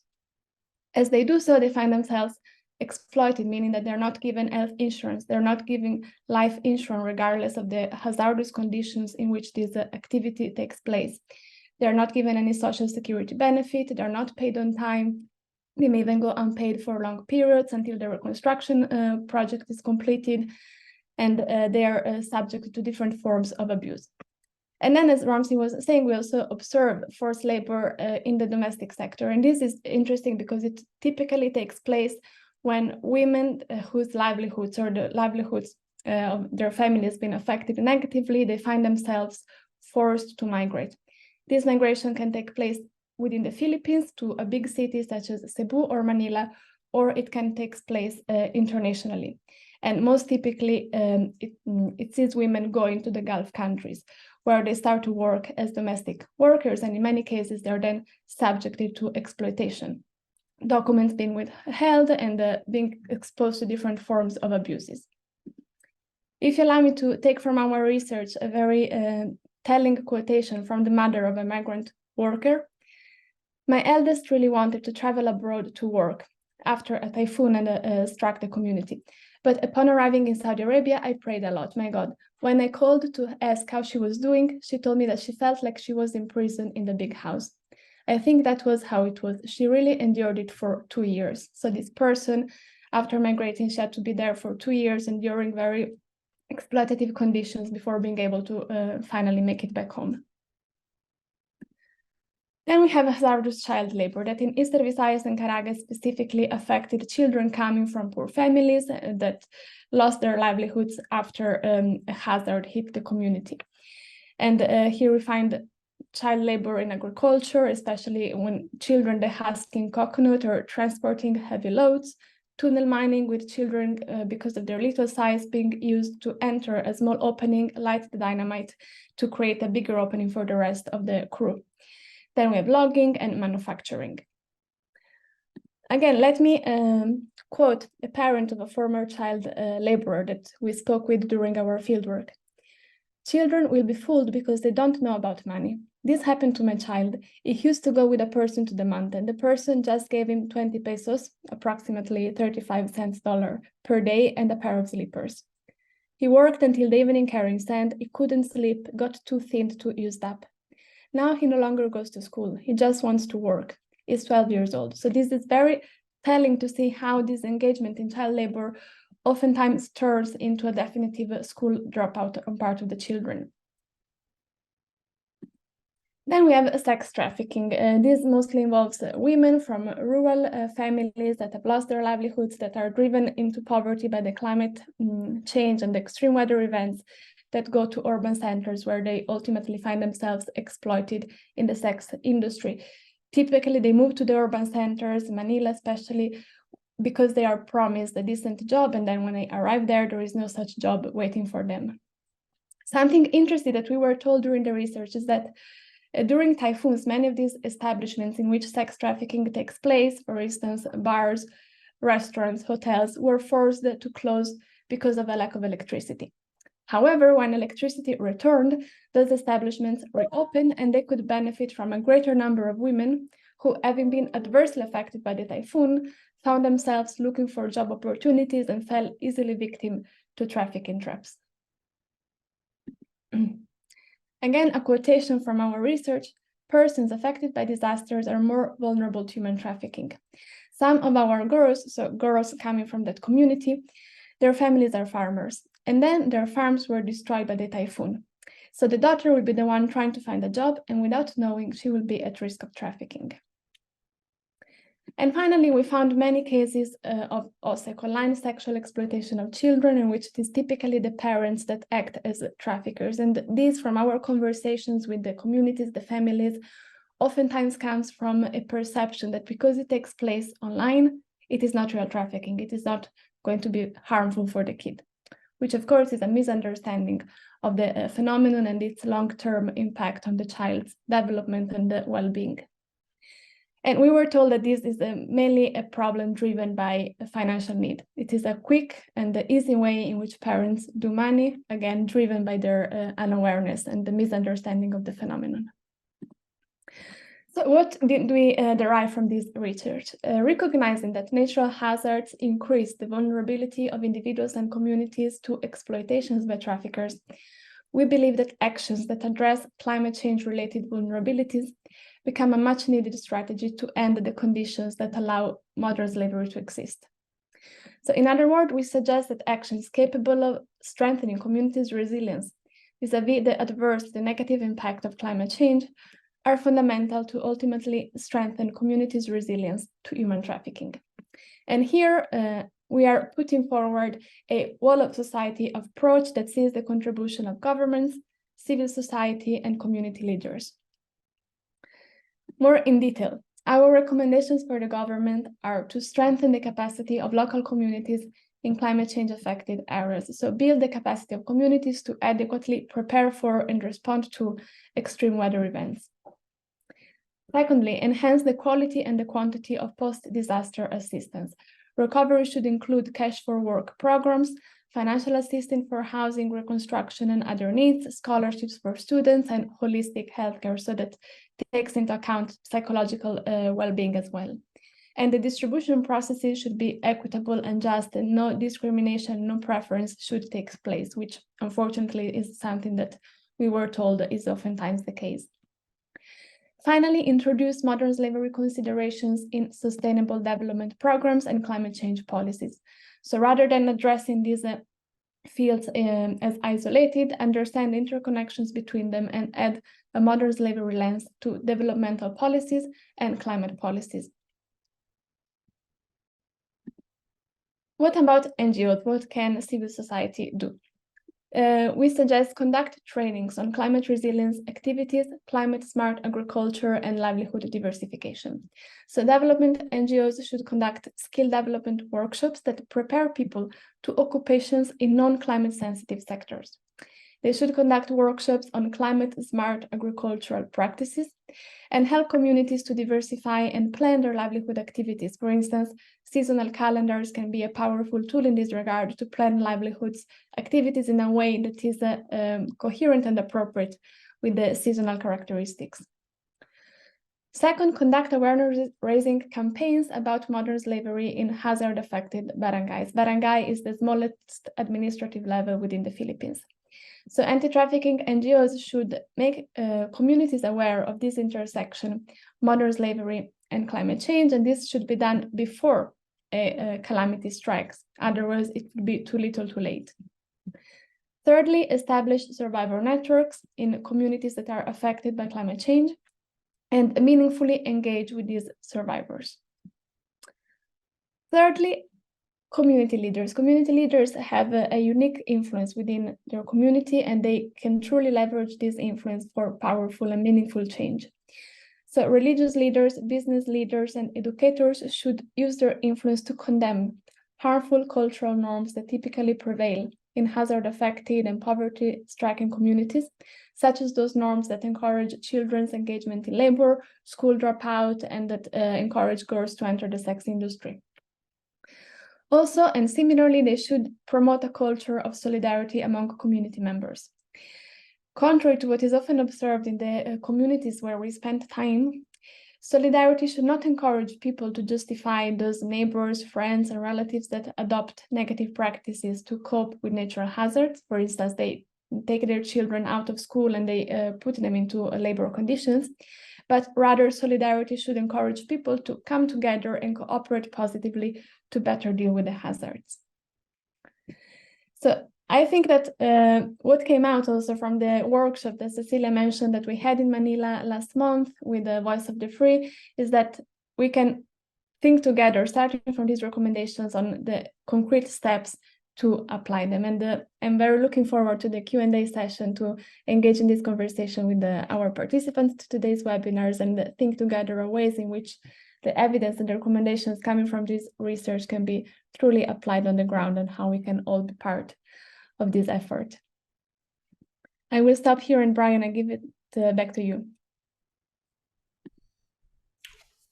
As they do so, they find themselves exploited, meaning that they're not given health insurance, they're not given life insurance regardless of the hazardous conditions in which this activity takes place. They're not given any social security benefit, they're not paid on time, they may even go unpaid for long periods until the reconstruction project is completed, and they are subject to different forms of abuse. And then, as Ramsey was saying, we also observe forced labor in the domestic sector. And this is interesting because it typically takes place when women whose livelihoods or the livelihoods of their family has been affected negatively, they find themselves forced to migrate. This migration can take place within the Philippines to a big city such as Cebu or Manila, or it can take place internationally. And most typically, it sees women going to the Gulf countries, where they start to work as domestic workers, and in many cases, they're then subjected to exploitation. Documents being withheld and being exposed to different forms of abuses. If you allow me to take from our research a very telling quotation from the mother of a migrant worker, "My eldest really wanted to travel abroad to work after a typhoon and struck the community. But upon arriving in Saudi Arabia, I prayed a lot. My God, when I called to ask how she was doing, she told me that she felt like she was in prison in the big house. I think that was how it was. She really endured it for 2 years." So this person, after migrating, she had to be there for 2 years, enduring very exploitative conditions before being able to finally make it back home. Then we have hazardous child labor that in Eastern Visayas and Caraga specifically affected children coming from poor families that lost their livelihoods after a hazard hit the community. And here we find child labor in agriculture, especially when children husking coconut or transporting heavy loads, tunnel mining with children because of their little size being used to enter a small opening, light the dynamite to create a bigger opening for the rest of the crew. Then we have logging and manufacturing. Again, let me quote a parent of a former child laborer that we spoke with during our fieldwork. "Children will be fooled because they don't know about money. This happened to my child. He used to go with a person to the mountain. The person just gave him 20 pesos, approximately 35 cents per day, and a pair of slippers. He worked until the evening carrying sand. He couldn't sleep, got too thin, too used up. Now he no longer goes to school. He just wants to work. He's 12 years old." So this is very telling to see how this engagement in child labor oftentimes turns into a definitive school dropout on part of the children. Then we have sex trafficking. This mostly involves women from rural families that have lost their livelihoods, that are driven into poverty by the climate change and the extreme weather events, that go to urban centers where they ultimately find themselves exploited in the sex industry. Typically, they move to the urban centers, Manila especially, because they are promised a decent job, and then when they arrive there, there is no such job waiting for them. Something interesting that we were told during the research is that during typhoons, many of these establishments in which sex trafficking takes place, for instance, bars, restaurants, hotels, were forced to close because of a lack of electricity. However, when electricity returned, those establishments reopened and they could benefit from a greater number of women who, having been adversely affected by the typhoon, found themselves looking for job opportunities and fell easily victim to trafficking traps. Again, a quotation from our research: "Persons affected by disasters are more vulnerable to human trafficking. Some of our girls, so girls coming from that community, their families are farmers. And then their farms were destroyed by the typhoon. So the daughter will be the one trying to find a job, and without knowing, she will be at risk of trafficking." And finally, we found many cases of online sexual exploitation of children, in which it is typically the parents that act as traffickers. And these, from our conversations with the communities, the families, oftentimes comes from a perception that because it takes place online, it is not real trafficking. It is not going to be harmful for the kid, which of course is a misunderstanding of the phenomenon and its long-term impact on the child's development and the well-being. And we were told that this is mainly a problem driven by a financial need. It is a quick and the easy way in which parents do money, again, driven by their unawareness and the misunderstanding of the phenomenon. So what did we derive from this research? Recognizing that natural hazards increase the vulnerability of individuals and communities to exploitations by traffickers, we believe that actions that address climate change-related vulnerabilities become a much-needed strategy to end the conditions that allow modern slavery to exist. So in other words, we suggest that actions capable of strengthening communities' resilience vis-à-vis the negative impact of climate change are fundamental to ultimately strengthen communities' resilience to human trafficking. And here we are putting forward a whole of society approach that sees the contribution of governments, civil society, and community leaders. More in detail, our recommendations for the government are to strengthen the capacity of local communities in climate change affected areas. So build the capacity of communities to adequately prepare for and respond to extreme weather events. Secondly, enhance the quality and the quantity of post-disaster assistance. Recovery should include cash for work programs, financial assistance for housing, reconstruction, and other needs, scholarships for students, and holistic healthcare, so that takes into account psychological well-being as well. And the distribution processes should be equitable and just, and no discrimination, no preference should take place, which unfortunately is something that we were told is oftentimes the case. Finally, introduce modern slavery considerations in sustainable development programs and climate change policies. So rather than addressing these fields as isolated, understand interconnections between them and add a modern slavery lens to developmental policies and climate policies. What about NGOs? What can civil society do? We suggest conduct trainings on climate resilience activities, climate smart agriculture, and livelihood diversification. So development NGOs should conduct skill development workshops that prepare people to occupations in non-climate sensitive sectors. They should conduct workshops on climate smart agricultural practices and help communities to diversify and plan their livelihood activities. For instance, seasonal calendars can be a powerful tool in this regard to plan livelihoods activities in a way that is coherent and appropriate with the seasonal characteristics. Second, conduct awareness-raising campaigns about modern slavery in hazard-affected barangays. Barangay is the smallest administrative level within the Philippines. So anti-trafficking NGOs should make communities aware of this intersection, modern slavery and climate change, and this should be done before a calamity strikes. Otherwise, it would be too little too late. Thirdly, establish survivor networks in communities that are affected by climate change and meaningfully engage with these survivors. Thirdly, community leaders. Community leaders have a unique influence within their community, and they can truly leverage this influence for powerful and meaningful change. So religious leaders, business leaders, and educators should use their influence to condemn harmful cultural norms that typically prevail in hazard-affected and poverty-stricken communities, such as those norms that encourage children's engagement in labor, school dropout, and that encourage girls to enter the sex industry. Also, and similarly, they should promote a culture of solidarity among community members. Contrary to what is often observed in the communities where we spend time, solidarity should not encourage people to justify those neighbors, friends, and relatives that adopt negative practices to cope with natural hazards. For instance, they take their children out of school and they put them into labor conditions. But rather, solidarity should encourage people to come together and cooperate positively to better deal with the hazards. So I think that what came out also from the workshop that Cecilia mentioned that we had in Manila last month with the Voice of the Free is that we can think together, starting from these recommendations, on the concrete steps to apply them. And I'm very looking forward to the Q&A session to engage in this conversation with our participants to today's webinars and think together on ways in which the evidence and the recommendations coming from this research can be truly applied on the ground and how we can all be part of this effort. I will stop here, and Brian, I give it back to you.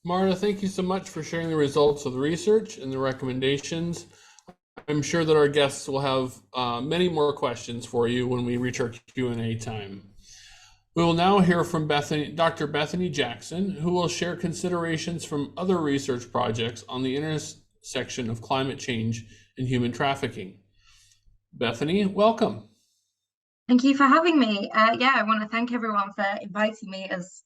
Marta, thank you so much for sharing the results of the research and the recommendations. I'm sure that our guests will have many more questions for you when we reach our Q&A time. We will now hear from Dr. Bethany Jackson, who will share considerations from other research projects on the intersection of climate change and human trafficking. Bethany, welcome. Thank you for having me. I want to thank everyone for inviting me as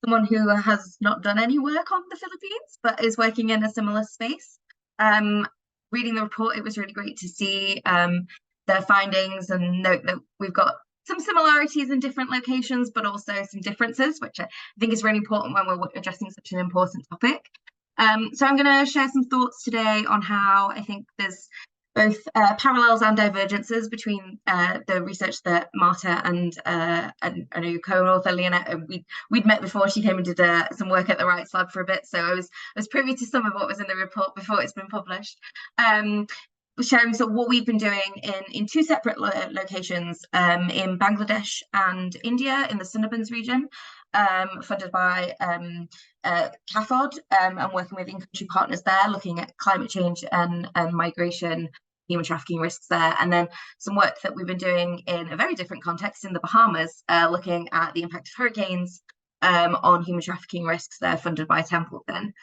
someone who has not done any work on the Philippines, but is working in a similar space. Reading the report, it was really great to see their findings and note that we've got some similarities in different locations, but also some differences, which I think is really important when we're addressing such an important topic. So I'm going to share some thoughts today on how I think there's both parallels and divergences between the research that Marta and I know your co-author Leonette, we'd met before. She came and did some work at the Rights Lab for a bit, so I was privy to some of what was in the report before it's been published. sharing sort of what we've been doing in two separate locations, in Bangladesh and India in the Sundarbans region, funded by CAFOD, and working with in-country partners there, looking at climate change and migration, human trafficking risks there. And then some work that we've been doing in a very different context in the Bahamas, looking at the impact of hurricanes on human trafficking risks there, funded by Templeton.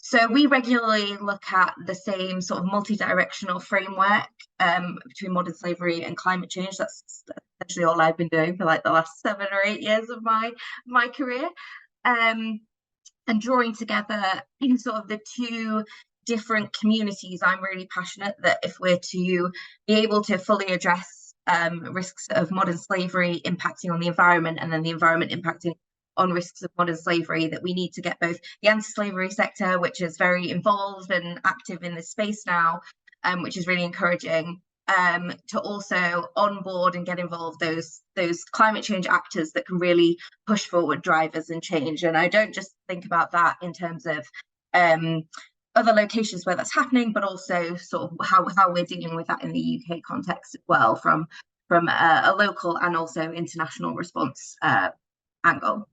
So we regularly look at the same sort of multi-directional framework between modern slavery and climate change. That's essentially all I've been doing for like the last 7 or 8 years of my career, and drawing together in sort of the two different communities. I'm really passionate that if we're to be able to fully address risks of modern slavery impacting on the environment, and then the environment impacting on risks of modern slavery, that we need to get both the anti-slavery sector, which is very involved and active in this space now, which is really encouraging, to also onboard and get involved those climate change actors that can really push forward drivers and change. And I don't just think about that in terms of other locations where that's happening, but also sort of how we're dealing with that in the UK context as well, from a local and also international response angle.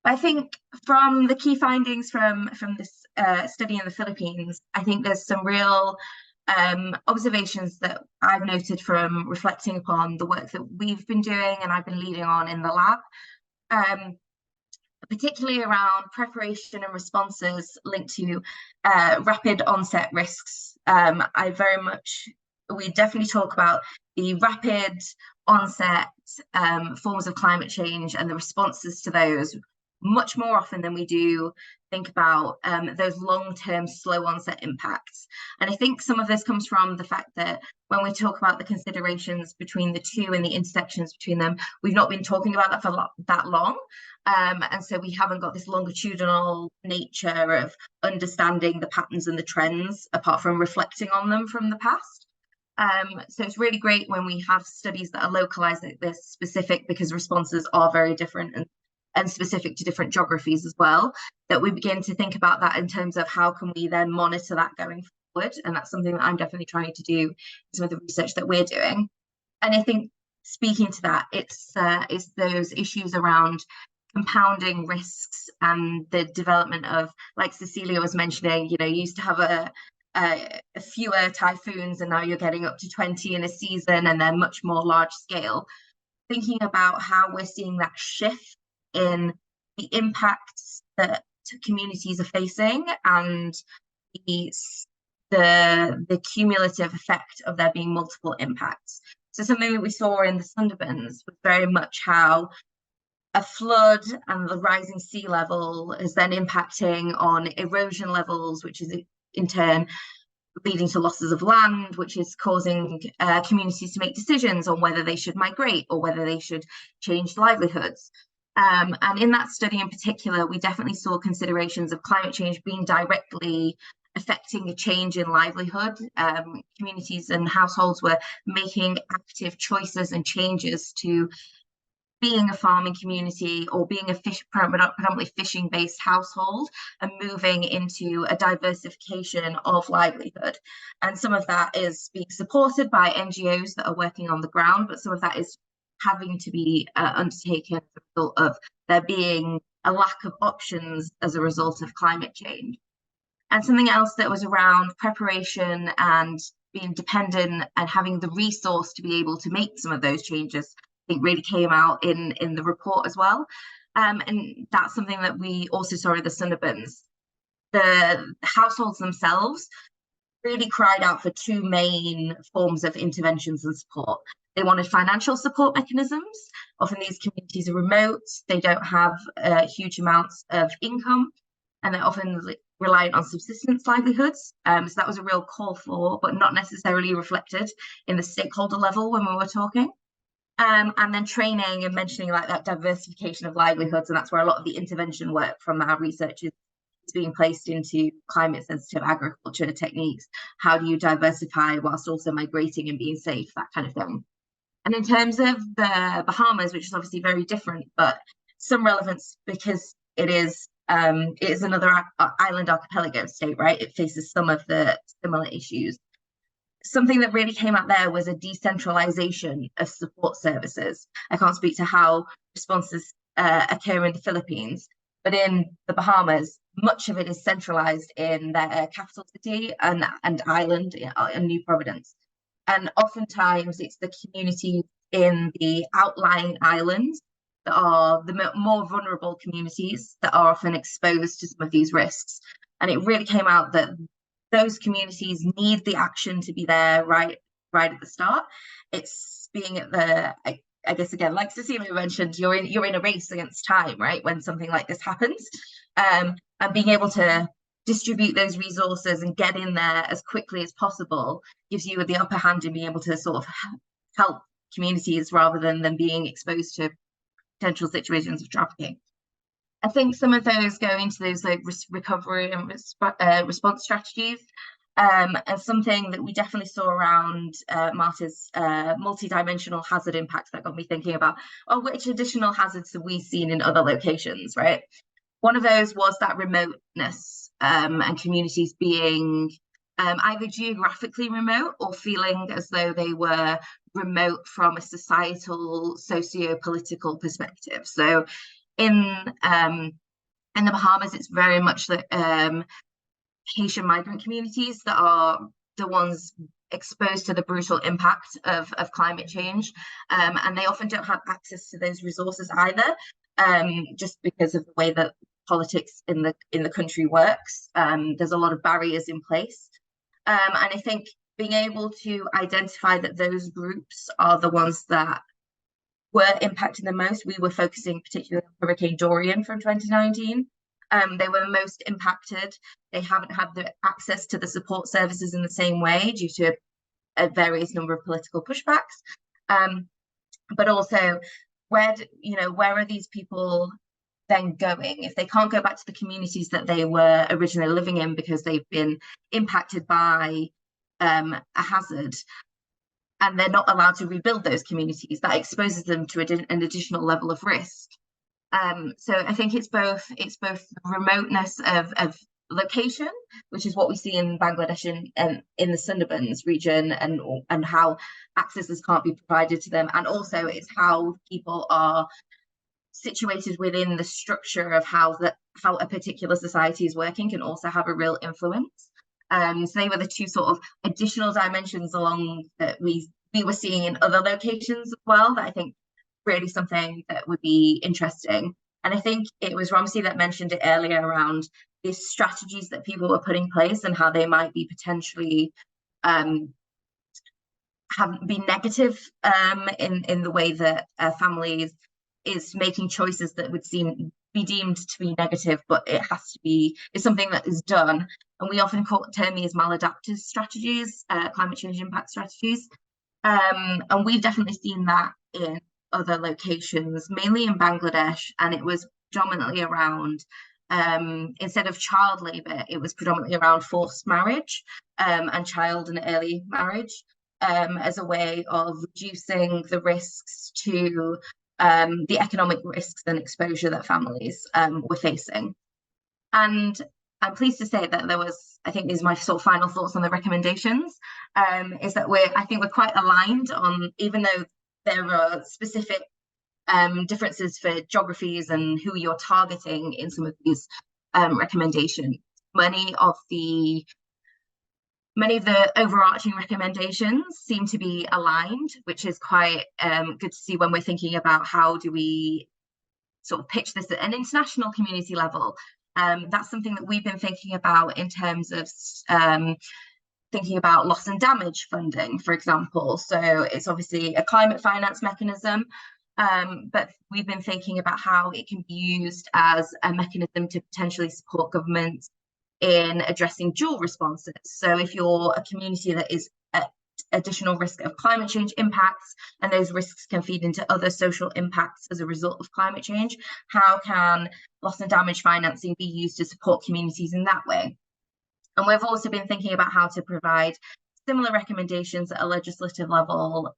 I think from the key findings from this study in the Philippines, I think there's some real observations that I've noted from reflecting upon the work that we've been doing and I've been leading on in the lab, particularly around preparation and responses linked to rapid onset risks. We definitely talk about the rapid onset forms of climate change and the responses to those much more often than we do think about those long-term slow onset impacts. And I think some of this comes from the fact that when we talk about the considerations between the two and the intersections between them, we've not been talking about that for that long. And so we haven't got this longitudinal nature of understanding the patterns and the trends apart from reflecting on them from the past. So it's really great when we have studies that are localized like this, specific, because responses are very different and specific to different geographies as well, that we begin to think about that in terms of how can we then monitor that going forward. And that's something that I'm definitely trying to do in some of the research that we're doing. And I think speaking to that, it's those issues around compounding risks and the development of, like Cecilia was mentioning, you used to have a fewer typhoons and now you're getting up to 20 in a season, and they're much more large scale. Thinking about how we're seeing that shift in the impacts that communities are facing and the cumulative effect of there being multiple impacts. So something that we saw in the Sundarbans was very much how a flood and the rising sea level is then impacting on erosion levels, which is in turn leading to losses of land, which is causing communities to make decisions on whether they should migrate or whether they should change livelihoods. And in that study in particular, we definitely saw considerations of climate change being directly affecting a change in livelihood. Communities and households were making active choices and changes to being a farming community or being a predominantly fishing-based household and moving into a diversification of livelihood. And some of that is being supported by NGOs that are working on the ground, but some of that is having to be undertaken as a result of there being a lack of options as a result of climate change. And something else that was around preparation and being dependent and having the resource to be able to make some of those changes, I think really came out in the report as well. And that's something that we also saw in the Sundarbans. The households themselves really cried out for two main forms of interventions and support. They wanted financial support mechanisms. Often these communities are remote, they don't have huge amounts of income, and they're often reliant on subsistence livelihoods. So that was a real call for, but not necessarily reflected in the stakeholder level when we were talking. And then training and mentioning like that diversification of livelihoods, and that's where a lot of the intervention work from our research is being placed into climate sensitive agriculture techniques. How do you diversify whilst also migrating and being safe, that kind of thing. And in terms of the Bahamas, which is obviously very different, but some relevance because it is another island archipelago state, right? It faces some of the similar issues. something that really came out there was a decentralization of support services. I can't speak to how responses occur in the Philippines, but in the Bahamas, much of it is centralized in their capital city and island in New Providence. And oftentimes it's the communities in the outlying islands that are the more vulnerable communities that are often exposed to some of these risks. And it really came out that those communities need the action to be there right at the start. It's being at the, I guess again, like Cecilia mentioned, you're in a race against time, right? When something like this happens, and being able to distribute those resources and get in there as quickly as possible gives you the upper hand in being able to sort of help communities rather than them being exposed to potential situations of trafficking. I think some of those go into those like recovery and response strategies. And something that we definitely saw around Marta's multi-dimensional hazard impacts that got me thinking about, oh, which additional hazards have we seen in other locations, right? One of those was that remoteness and communities being either geographically remote or feeling as though they were remote from a societal, socio-political perspective. So in the Bahamas, it's very much the Haitian migrant communities that are the ones exposed to the brutal impact of climate change, and they often don't have access to those resources either, just because of the way that politics in the country works. There's a lot of barriers in place, and I think being able to identify that those groups are the ones that were impacted the most. We were focusing particularly on Hurricane Dorian from 2019. They were most impacted. They haven't had the access to the support services in the same way due to a various number of political pushbacks. But also, where are these people then going if they can't go back to the communities that they were originally living in because they've been impacted by a hazard, and they're not allowed to rebuild those communities? That exposes them to an additional level of risk. So I think it's both the remoteness of location, which is what we see in Bangladesh and in the Sundarbans region, and how accesses can't be provided to them, and also it's how people are situated within the structure of how a particular society is working can also have a real influence. So they were the two sort of additional dimensions along that we were seeing in other locations as well, that I think really something that would be interesting. And I think it was Romsey that mentioned it earlier around these strategies that people were putting in place and how they might be potentially have been negative in the way that families is making choices that would be deemed to be negative, but it's something that is done. And we often term these maladaptive strategies, climate change impact strategies. And we've definitely seen that in other locations, mainly in Bangladesh, and it was predominantly around, instead of child labour, it was predominantly around forced marriage and child and early marriage, as a way of reducing the risks to the economic risks and exposure that families were facing. And I'm pleased to say that I think these are my sort of final thoughts on the recommendations, is that I think we're quite aligned on, even though there are specific differences for geographies and who you're targeting in some of these recommendations. Many of the overarching recommendations seem to be aligned, which is quite good to see when we're thinking about how do we sort of pitch this at an international community level. That's something that we've been thinking about in terms of thinking about loss and damage funding, for example. So it's obviously a climate finance mechanism, but we've been thinking about how it can be used as a mechanism to potentially support governments in addressing dual responses. So if you're a community that is at additional risk of climate change impacts, and those risks can feed into other social impacts as a result of climate change, how can loss and damage financing be used to support communities in that way? And we've also been thinking about how to provide similar recommendations at a legislative level,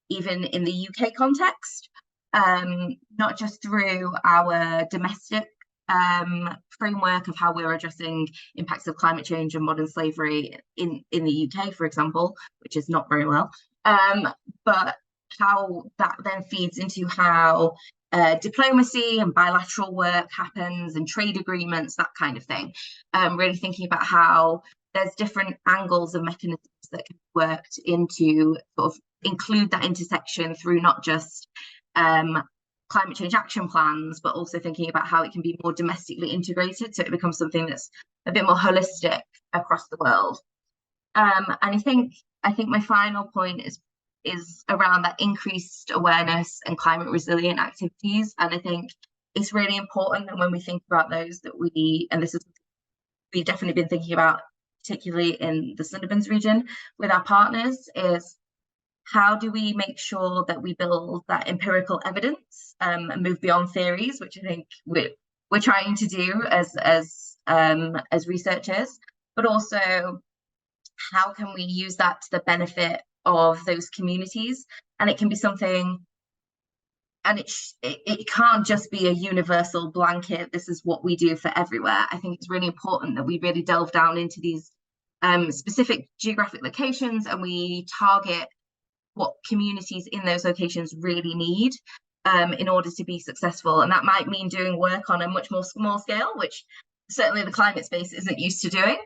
even in the UK context, not just through our domestic framework of how we're addressing impacts of climate change and modern slavery in the UK, for example, which is not very well. But how that then feeds into how diplomacy and bilateral work happens and trade agreements, that kind of thing. Really thinking about how there's different angles and mechanisms that can be worked into sort of include that intersection through not just climate change action plans, but also thinking about how it can be more domestically integrated, so it becomes something that's a bit more holistic across the world. And I think my final point is around that increased awareness and climate resilient activities. And I think it's really important that when we think about those, that we've definitely been thinking about, particularly in the Sundarbans region with our partners, is how do we make sure that we build that empirical evidence and move beyond theories, which I think we're trying to do as researchers, but also how can we use that to the benefit of those communities? And it can be something, and it can't just be a universal blanket, this is what we do for everywhere. I think it's really important that we really delve down into these specific geographic locations, and we target what communities in those locations really need in order to be successful. And that might mean doing work on a much more small scale, which certainly the climate space isn't used to doing.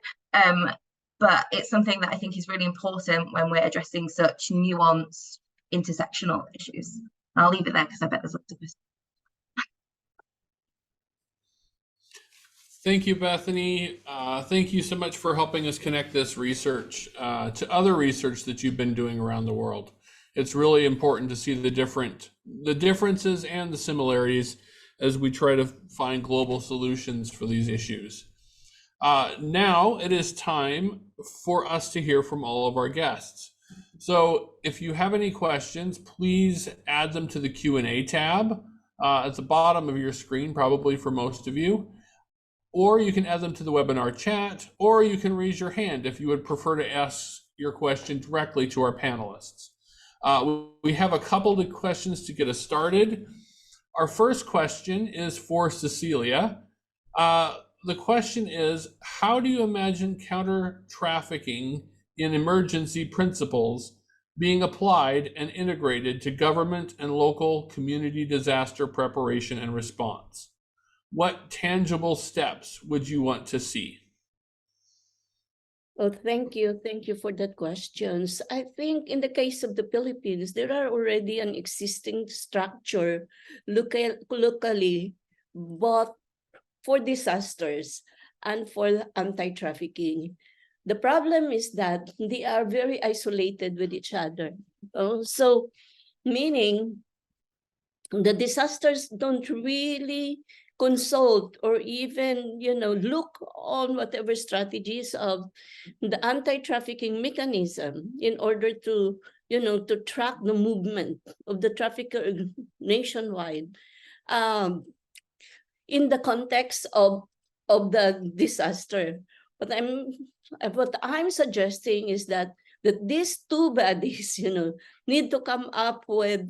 But it's something that I think is really important when we're addressing such nuanced intersectional issues. I'll leave it there because I bet there's lots of questions. Thank you, Bethany. Thank you so much for helping us connect this research to other research that you've been doing around the world. It's really important to see the differences and the similarities as we try to find global solutions for these issues. Now it is time for us to hear from all of our guests. So if you have any questions, please add them to the Q&A tab at the bottom of your screen, probably for most of you. Or you can add them to the webinar chat, or you can raise your hand if you would prefer to ask your question directly to our panelists. We have a couple of questions to get us started. Our first question is for Cecilia. The question is, how do you imagine counter-trafficking in emergency principles being applied and integrated to government and local community disaster preparation and response? What tangible steps would you want to see? Oh, thank you. Thank you for that questions. I think in the case of the Philippines, there are already an existing structure locally, both for disasters and for anti-trafficking. The problem is that they are very isolated with each other. So meaning the disasters don't really consult or even, look on whatever strategies of the anti-trafficking mechanism in order to, to track the movement of the trafficker nationwide. In the context of the disaster, what I'm suggesting is that these two bodies, need to come up with,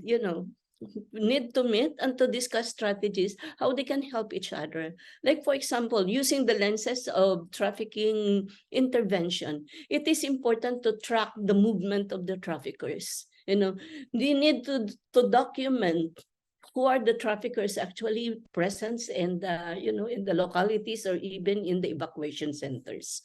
need to meet and to discuss strategies, how they can help each other. Like, for example, using the lenses of trafficking intervention, it is important to track the movement of the traffickers. They need to document who are the traffickers actually present in the, in the localities or even in the evacuation centers.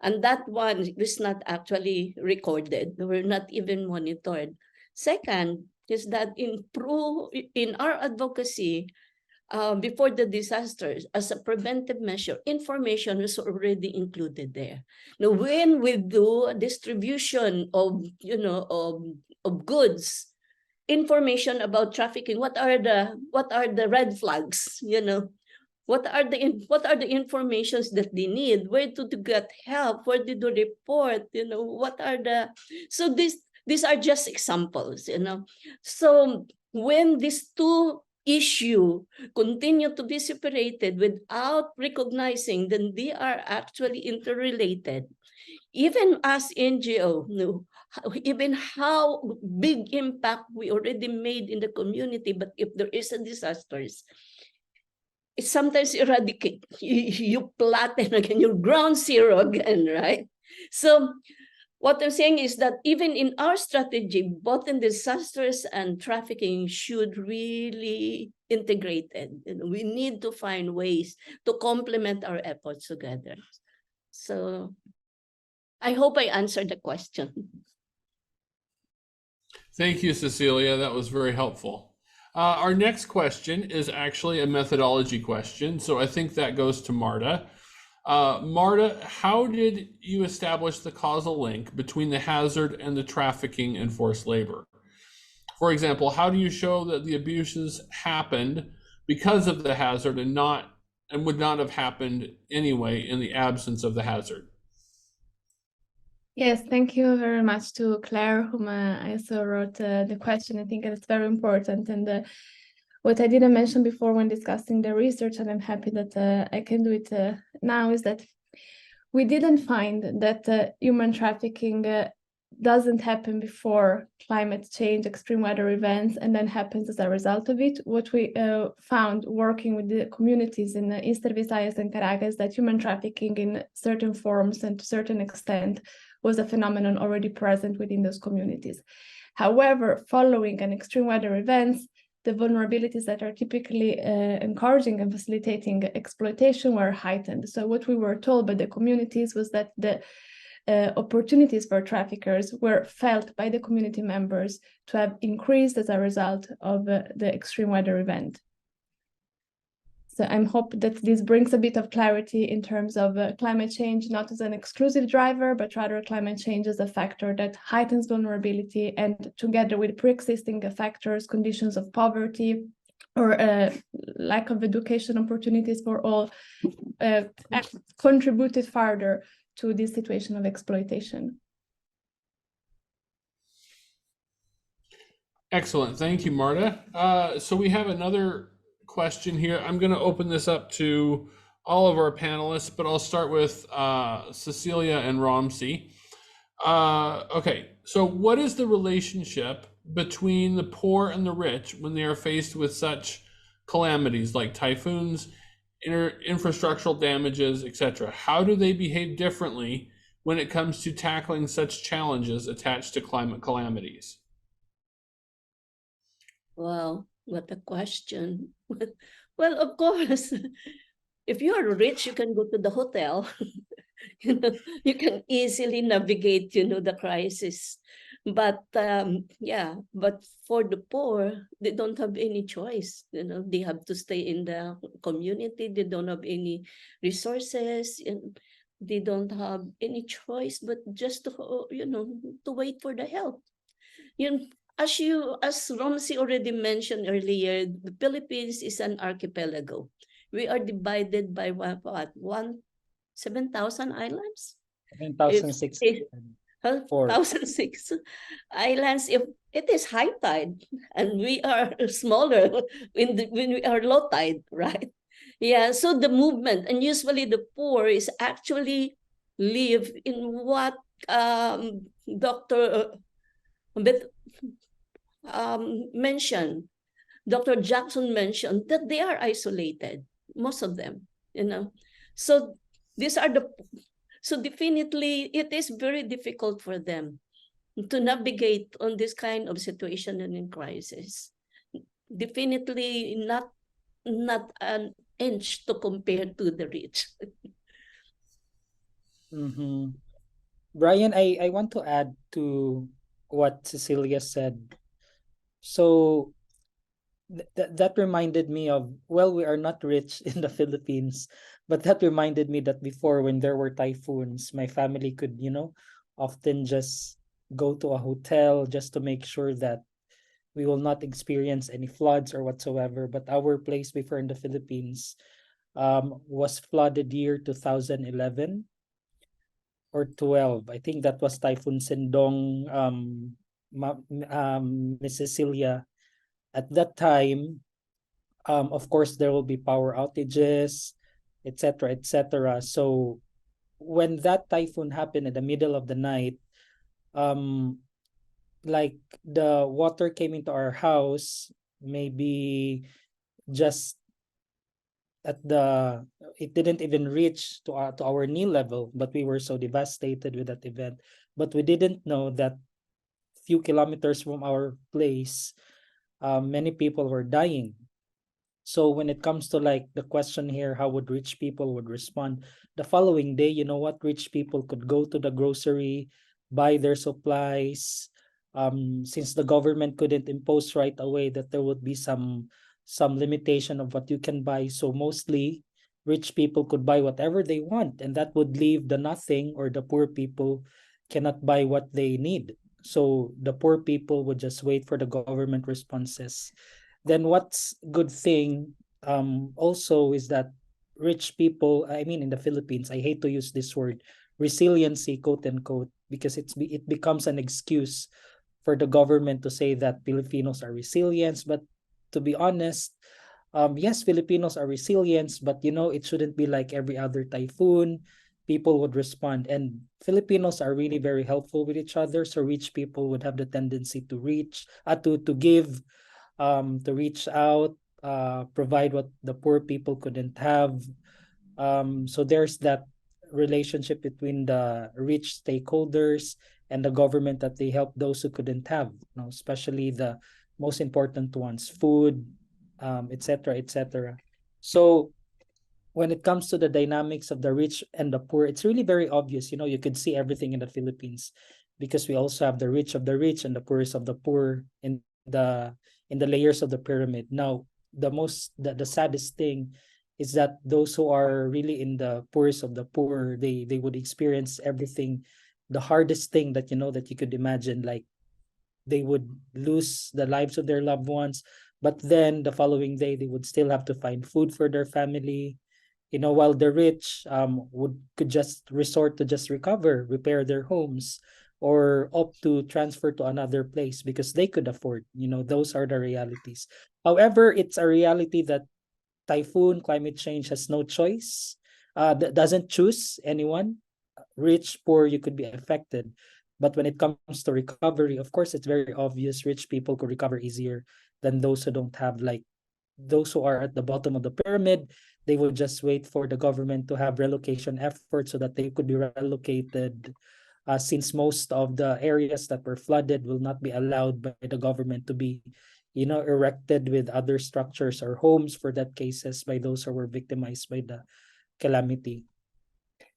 And that one is not actually recorded. We're not even monitored. Second is that in our advocacy before the disasters, as a preventive measure, information is already included there. Now, when we do a distribution of, of goods, information about trafficking, what are the red flags, what are the informations that they need, where to get help, where to report, what are the, so these are just examples, So when these two issues continue to be separated without recognizing that they are actually interrelated, even as NGO, even how big impact we already made in the community, but if there is a disasters, sometimes eradicate. You platen again, you ground zero again, right? So what I'm saying is that even in our strategy, both in disasters and trafficking should really integrated. We need to find ways to complement our efforts together. So I hope I answered the question. Thank you, Cecilia. That was very helpful. Our next question is actually a methodology question. So I think that goes to Marta. Marta, how did you establish the causal link between the hazard and the trafficking in forced labor? For example, how do you show that the abuses happened because of the hazard and would not have happened anyway in the absence of the hazard? Yes, thank you very much to Claire, whom I also wrote the question. I think it's very important. And what I didn't mention before when discussing the research, and I'm happy that I can do it now, is that we didn't find that human trafficking doesn't happen before climate change, extreme weather events, and then happens as a result of it. What we found working with the communities in the Eastern Visayas and Caraga is that human trafficking in certain forms and to a certain extent was a phenomenon already present within those communities. However, following an extreme weather events, the vulnerabilities that are typically encouraging and facilitating exploitation were heightened. So what we were told by the communities was that the opportunities for traffickers were felt by the community members to have increased as a result of the extreme weather event. So I'm hoping that this brings a bit of clarity in terms of climate change, not as an exclusive driver, but rather climate change as a factor that heightens vulnerability, and together with pre-existing factors, conditions of poverty, or lack of education opportunities for all, contributed further to this situation of exploitation. Excellent. Thank you, Marta. So we have another question here. I'm going to open this up to all of our panelists, but I'll start with Cecilia and Ramsey. Okay, so what is the relationship between the poor and the rich when they are faced with such calamities like typhoons, infrastructural damages, etc.? How do they behave differently when it comes to tackling such challenges attached to climate calamities? Wow, what a question. Well, of course, if you are rich, you can go to the hotel. You can easily navigate, the crisis. But yeah, but for the poor, they don't have any choice. They have to stay in the community. They don't have any resources, and they don't have any choice but just to, to wait for the help. As Romsey already mentioned earlier, the Philippines is an archipelago. We are divided by what 7,000 islands? 10,006. 1,006 islands. If it is high tide, and we are smaller when we are low tide, right? Yeah, so the movement, and usually the poor is actually live in what Dr. mentioned, Dr. Jackson mentioned, that they are isolated, most of them, So these are so definitely it is very difficult for them to navigate on this kind of situation and in crisis. Definitely not an inch to compare to the rich. Mm-hmm. Brian, I want to add to what Cecilia said. So that reminded me of, well, we are not rich in the Philippines, but that reminded me that before, when there were typhoons, my family could, often just go to a hotel just to make sure that we will not experience any floods or whatsoever. But our place before in the Philippines was flooded year 2011 or 12. I think that was Typhoon Sindong, Miss Cecilia. At that time, of course, there will be power outages, etc., etc. So when that typhoon happened in the middle of the night, like the water came into our house, maybe just it didn't even reach to our knee level, but we were so devastated with that event. But we didn't know that few kilometers from our place, many people were dying. So when it comes to like the question here, how would rich people would respond? The following day, you know what? Rich people could go to the grocery, buy their supplies. Since the government couldn't impose right away that there would be some limitation of what you can buy. So mostly rich people could buy whatever they want, and that would leave the nothing or the poor people cannot buy what they need. So the poor people would just wait for the government responses. Then what's good thing also is that rich people, I mean in the Philippines, I hate to use this word resiliency, quote unquote, because it becomes an excuse for the government to say that Filipinos are resilient. But to be honest, yes, Filipinos are resilient, but you know, it shouldn't be like every other typhoon. People would respond, and Filipinos are really very helpful with each other. So rich people would have the tendency to give, to reach out, provide what the poor people couldn't have. So there's that relationship between the rich stakeholders and the government, that they help those who couldn't have, you know, especially the most important ones, food, etc., etc. So when it comes to the dynamics of the rich and the poor, it's really very obvious. You know, you could see everything in the Philippines because we also have the rich of the rich and the poorest of the poor the in the layers of the pyramid. Now, the saddest thing is that those who are really in the poorest of the poor, they would experience everything, the hardest thing that you know that you could imagine, like they would lose the lives of their loved ones, but then the following day they would still have to find food for their family, you know, while the rich could just resort to just repair their homes, or opt to transfer to another place because they could afford. You know, those are the realities. However, it's a reality that typhoon climate change has no choice, doesn't choose anyone. Rich, poor, you could be affected. But when it comes to recovery, of course, it's very obvious rich people could recover easier than those who don't have, like those who are at the bottom of the pyramid. They would just wait for the government to have relocation efforts so that they could be relocated. Since most of the areas that were flooded will not be allowed by the government to be, you know, erected with other structures or homes for that cases by those who were victimized by the calamity.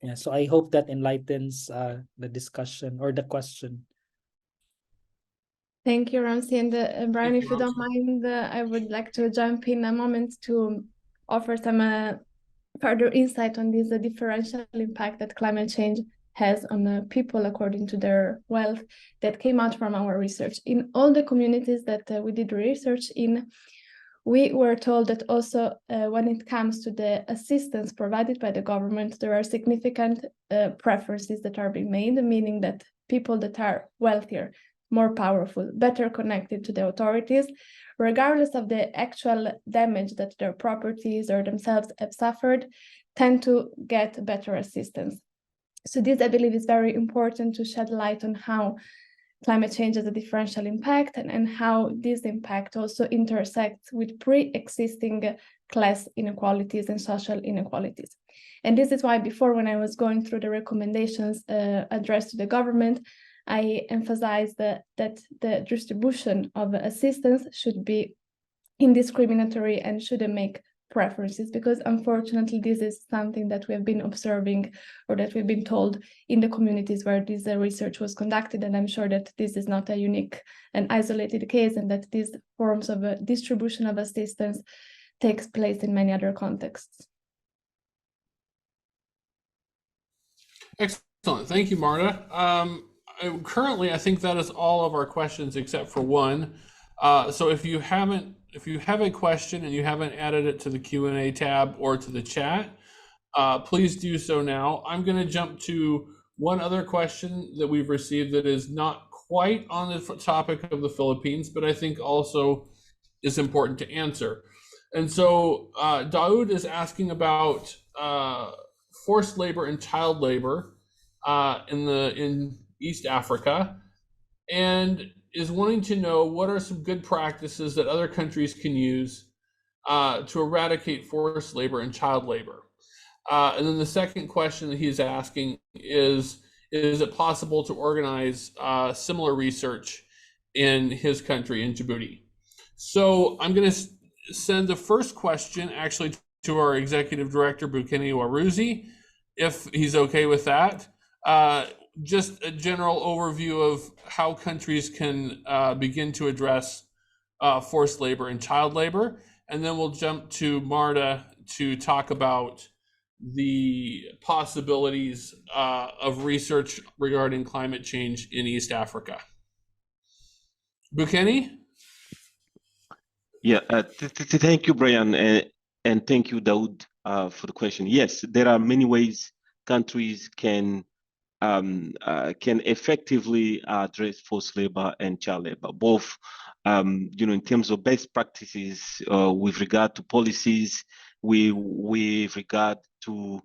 Yeah, so I hope that enlightens the discussion or the question. Thank you, Ramsey. And Brian, Thank if you, you don't mind, I would like to jump in a moment to offer some further insight on this differential impact that climate change has on people according to their wealth that came out from our research. In all the communities that we did research in, we were told that also when it comes to the assistance provided by the government, there are significant preferences that are being made, meaning that people that are wealthier, more powerful, better connected to the authorities, regardless of the actual damage that their properties or themselves have suffered, tend to get better assistance. So this, I believe, is very important to shed light on how climate change has a differential impact and how this impact also intersects with pre-existing class inequalities and social inequalities. And this is why before, when I was going through the recommendations addressed to the government, I emphasized that the distribution of assistance should be indiscriminatory and shouldn't make preferences, because unfortunately this is something that we have been observing or that we've been told in the communities where this research was conducted. And I'm sure that this is not a unique and isolated case, and that these forms of distribution of assistance takes place in many other contexts. Excellent. Thank you, Marta. Currently, I think that is all of our questions except for one. So if you have a question and you haven't added it to the Q&A tab or to the chat, please do so now. I'm going to jump to one other question that we've received that is not quite on the topic of the Philippines, but I think also is important to answer. And so Daoud is asking about forced labor and child labor in East Africa, and is wanting to know what are some good practices that other countries can use to eradicate forced labor and child labor. And then the second question that he's asking is it possible to organize similar research in his country, in Djibouti? So I'm going to send the first question actually to our executive director, Bukeni Waruzi, if he's okay with that. Just a general overview of how countries can begin to address forced labor and child labor. And then we'll jump to Marta to talk about the possibilities of research regarding climate change in East Africa. Bukeni? Yeah, thank you, Brian, and thank you, Daoud, for the question. Yes, there are many ways countries can effectively address forced labor and child labor, both in terms of best practices with regard to policies, with regard to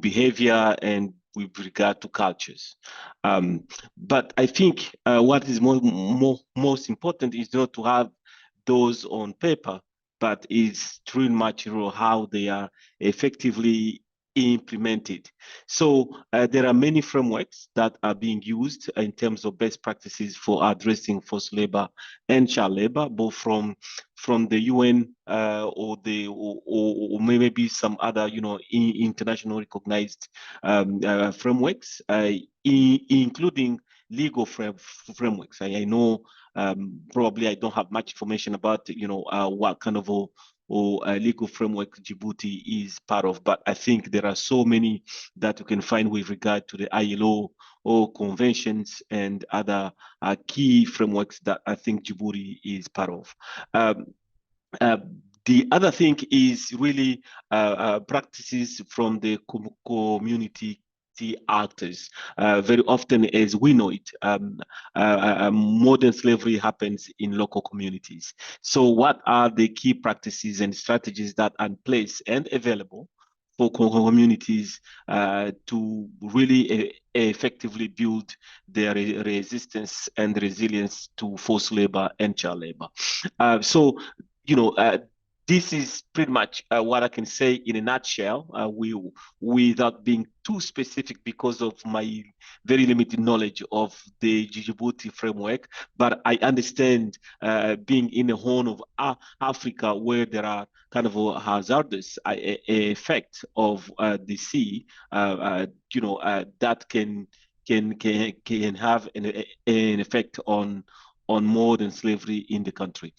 behavior, and with regard to cultures. But I think what is most important is not to have those on paper, but is pretty much how they are effectively implemented. So there are many frameworks that are being used in terms of best practices for addressing forced labor and child labor, both from the UN or maybe some other international recognized frameworks, including legal frameworks. I know probably I don't have much information about what kind of a legal framework Djibouti is part of, but I think there are so many that you can find with regard to the ILO or conventions and other key frameworks that I think Djibouti is part of. The other thing is really practices from the community actors. Very often, as we know it, modern slavery happens in local communities. So what are the key practices and strategies that are in place and available for communities to really effectively build their resistance and resilience to forced labor and child labor? This is pretty much what I can say in a nutshell, without being too specific because of my very limited knowledge of the Djibouti framework. But I understand being in the Horn of Africa, where there are kind of a hazardous effect of the sea, that can have an effect on more than slavery in the country.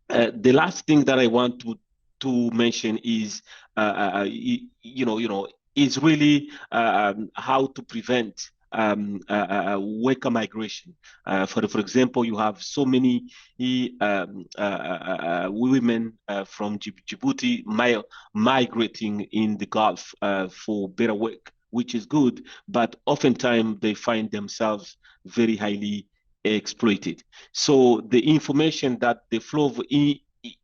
The last thing that I want to mention is, is really how to prevent worker migration. For example, you have so many women from Djibouti migrating in the Gulf for better work, which is good, but oftentimes they find themselves very highly exploited. So the information that the flow of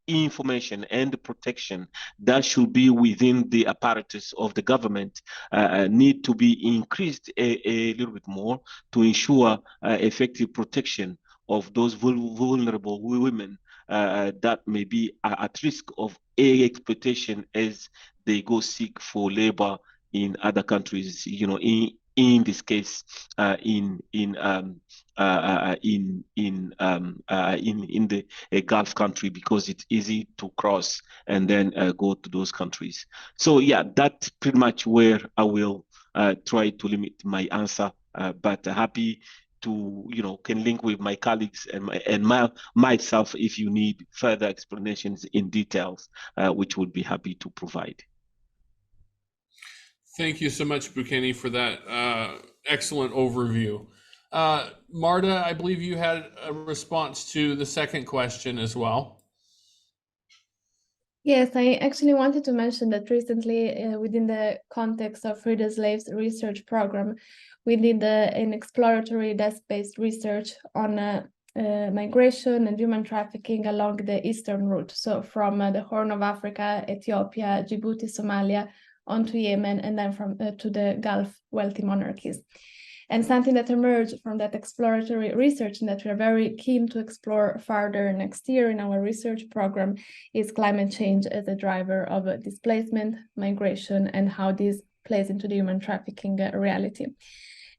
information and the protection that should be within the apparatus of the government need to be increased a little bit more to ensure effective protection of those vulnerable women that may be at risk of exploitation as they go seek for labor in other countries. In this case, in the Gulf country, because it's easy to cross and then go to those countries. So yeah, that's pretty much where I will try to limit my answer. But happy to can link with my colleagues and myself if you need further explanations in details, which would be happy to provide. Thank you so much, Bukeni, for that excellent overview. Marta, I believe you had a response to the second question as well. Yes, I actually wanted to mention that recently, within the context of Free the Slaves research program, we did an exploratory desk-based research on migration and human trafficking along the eastern route. So from the Horn of Africa, Ethiopia, Djibouti, Somalia, onto Yemen, and then from to the Gulf wealthy monarchies. And something that emerged from that exploratory research and that we are very keen to explore further next year in our research program is climate change as a driver of displacement, migration, and how this plays into the human trafficking reality.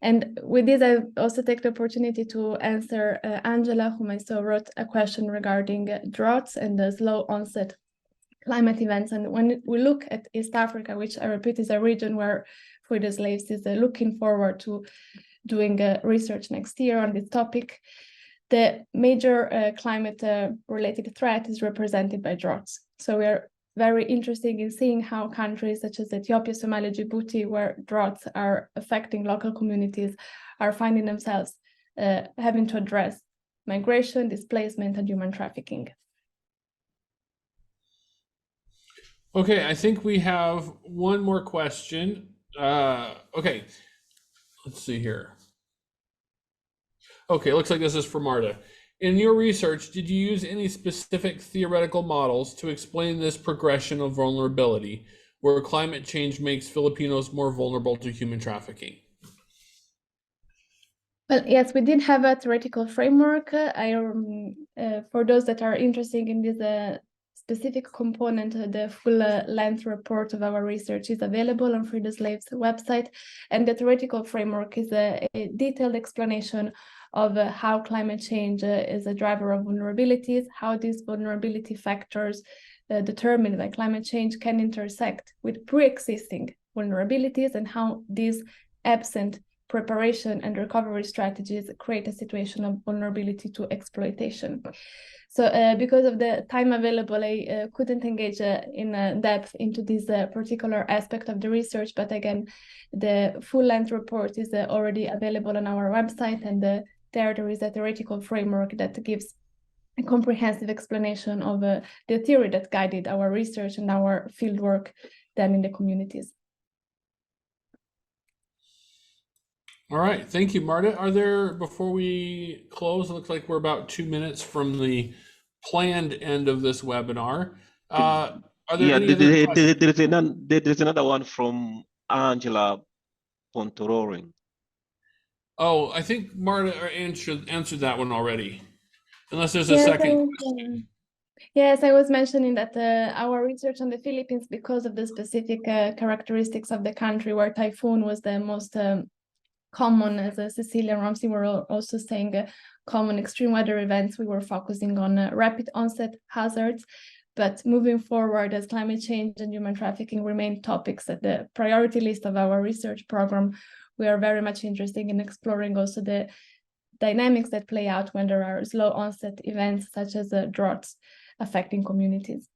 And with this, I also take the opportunity to answer Angela, whom I saw wrote a question regarding droughts and the slow onset climate events. And when we look at East Africa, which I repeat is a region where Free the Slaves is looking forward to doing research next year on this topic, the major climate related threat is represented by droughts. So we are very interested in seeing how countries such as Ethiopia, Somalia, Djibouti, where droughts are affecting local communities, are finding themselves having to address migration, displacement, and human trafficking. Okay, I think we have one more question. Okay, let's see here. Okay, looks like this is for Marta. In your research, did you use any specific theoretical models to explain this progression of vulnerability, where climate change makes Filipinos more vulnerable to human trafficking? Well, yes, we did have a theoretical framework. For those that are interested in this specific component, the full length report of our research is available on Free the Slaves website. And the theoretical framework is a detailed explanation of how climate change is a driver of vulnerabilities, how these vulnerability factors determined by climate change can intersect with pre-existing vulnerabilities, and how these absent preparation and recovery strategies create a situation of vulnerability to exploitation. So because of the time available, I couldn't engage in depth into this particular aspect of the research, but again, the full-length report is already available on our website, and there is a theoretical framework that gives a comprehensive explanation of the theory that guided our research and our fieldwork done in the communities. All right, thank you, Marta. Are there, before we close, it looks like we're about 2 minutes from the planned end of this webinar. Are there any other questions? There's another one from Angela Pontororing. Oh, I think Marta answered that one already, unless there's a second question. Yes, I was mentioning that our research on the Philippines, because of the specific characteristics of the country, where typhoon was the most common, as Cecilia and Ramsey were also saying, common extreme weather events, we were focusing on rapid onset hazards. But moving forward, as climate change and human trafficking remain topics at the priority list of our research program, we are very much interested in exploring also the dynamics that play out when there are slow onset events such as droughts affecting communities.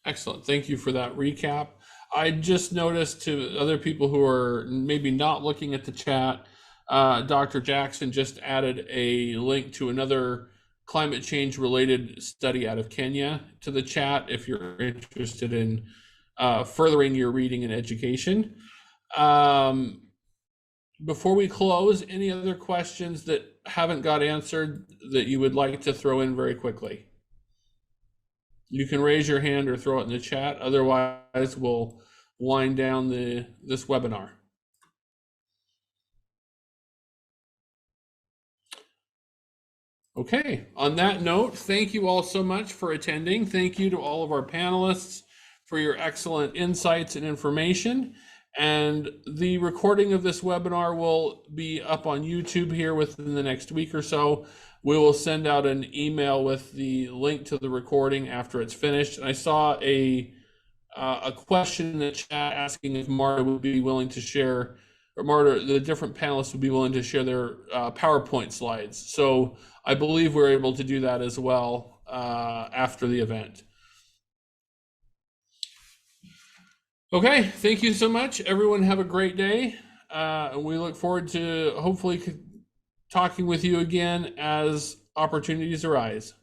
Excellent. Thank you for that recap. I just noticed, to other people who are maybe not looking at the chat, Dr. Jackson just added a link to another climate change related study out of Kenya to the chat if you're interested in furthering your reading and education. Before we close, any other questions that haven't got answered that you would like to throw in very quickly? You can raise your hand or throw it in the chat. Otherwise, we'll wind down this webinar. Okay, on that note, thank you all so much for attending. Thank you to all of our panelists for your excellent insights and information. And the recording of this webinar will be up on YouTube here within the next week or so. We will send out an email with the link to the recording after it's finished. And I saw a question in the chat asking if Marta would be willing to share, or Marta, the different panelists would be willing to share their PowerPoint slides. So I believe we're able to do that as well after the event. Okay, thank you so much. Everyone have a great day. And we look forward to hopefully talking with you again as opportunities arise.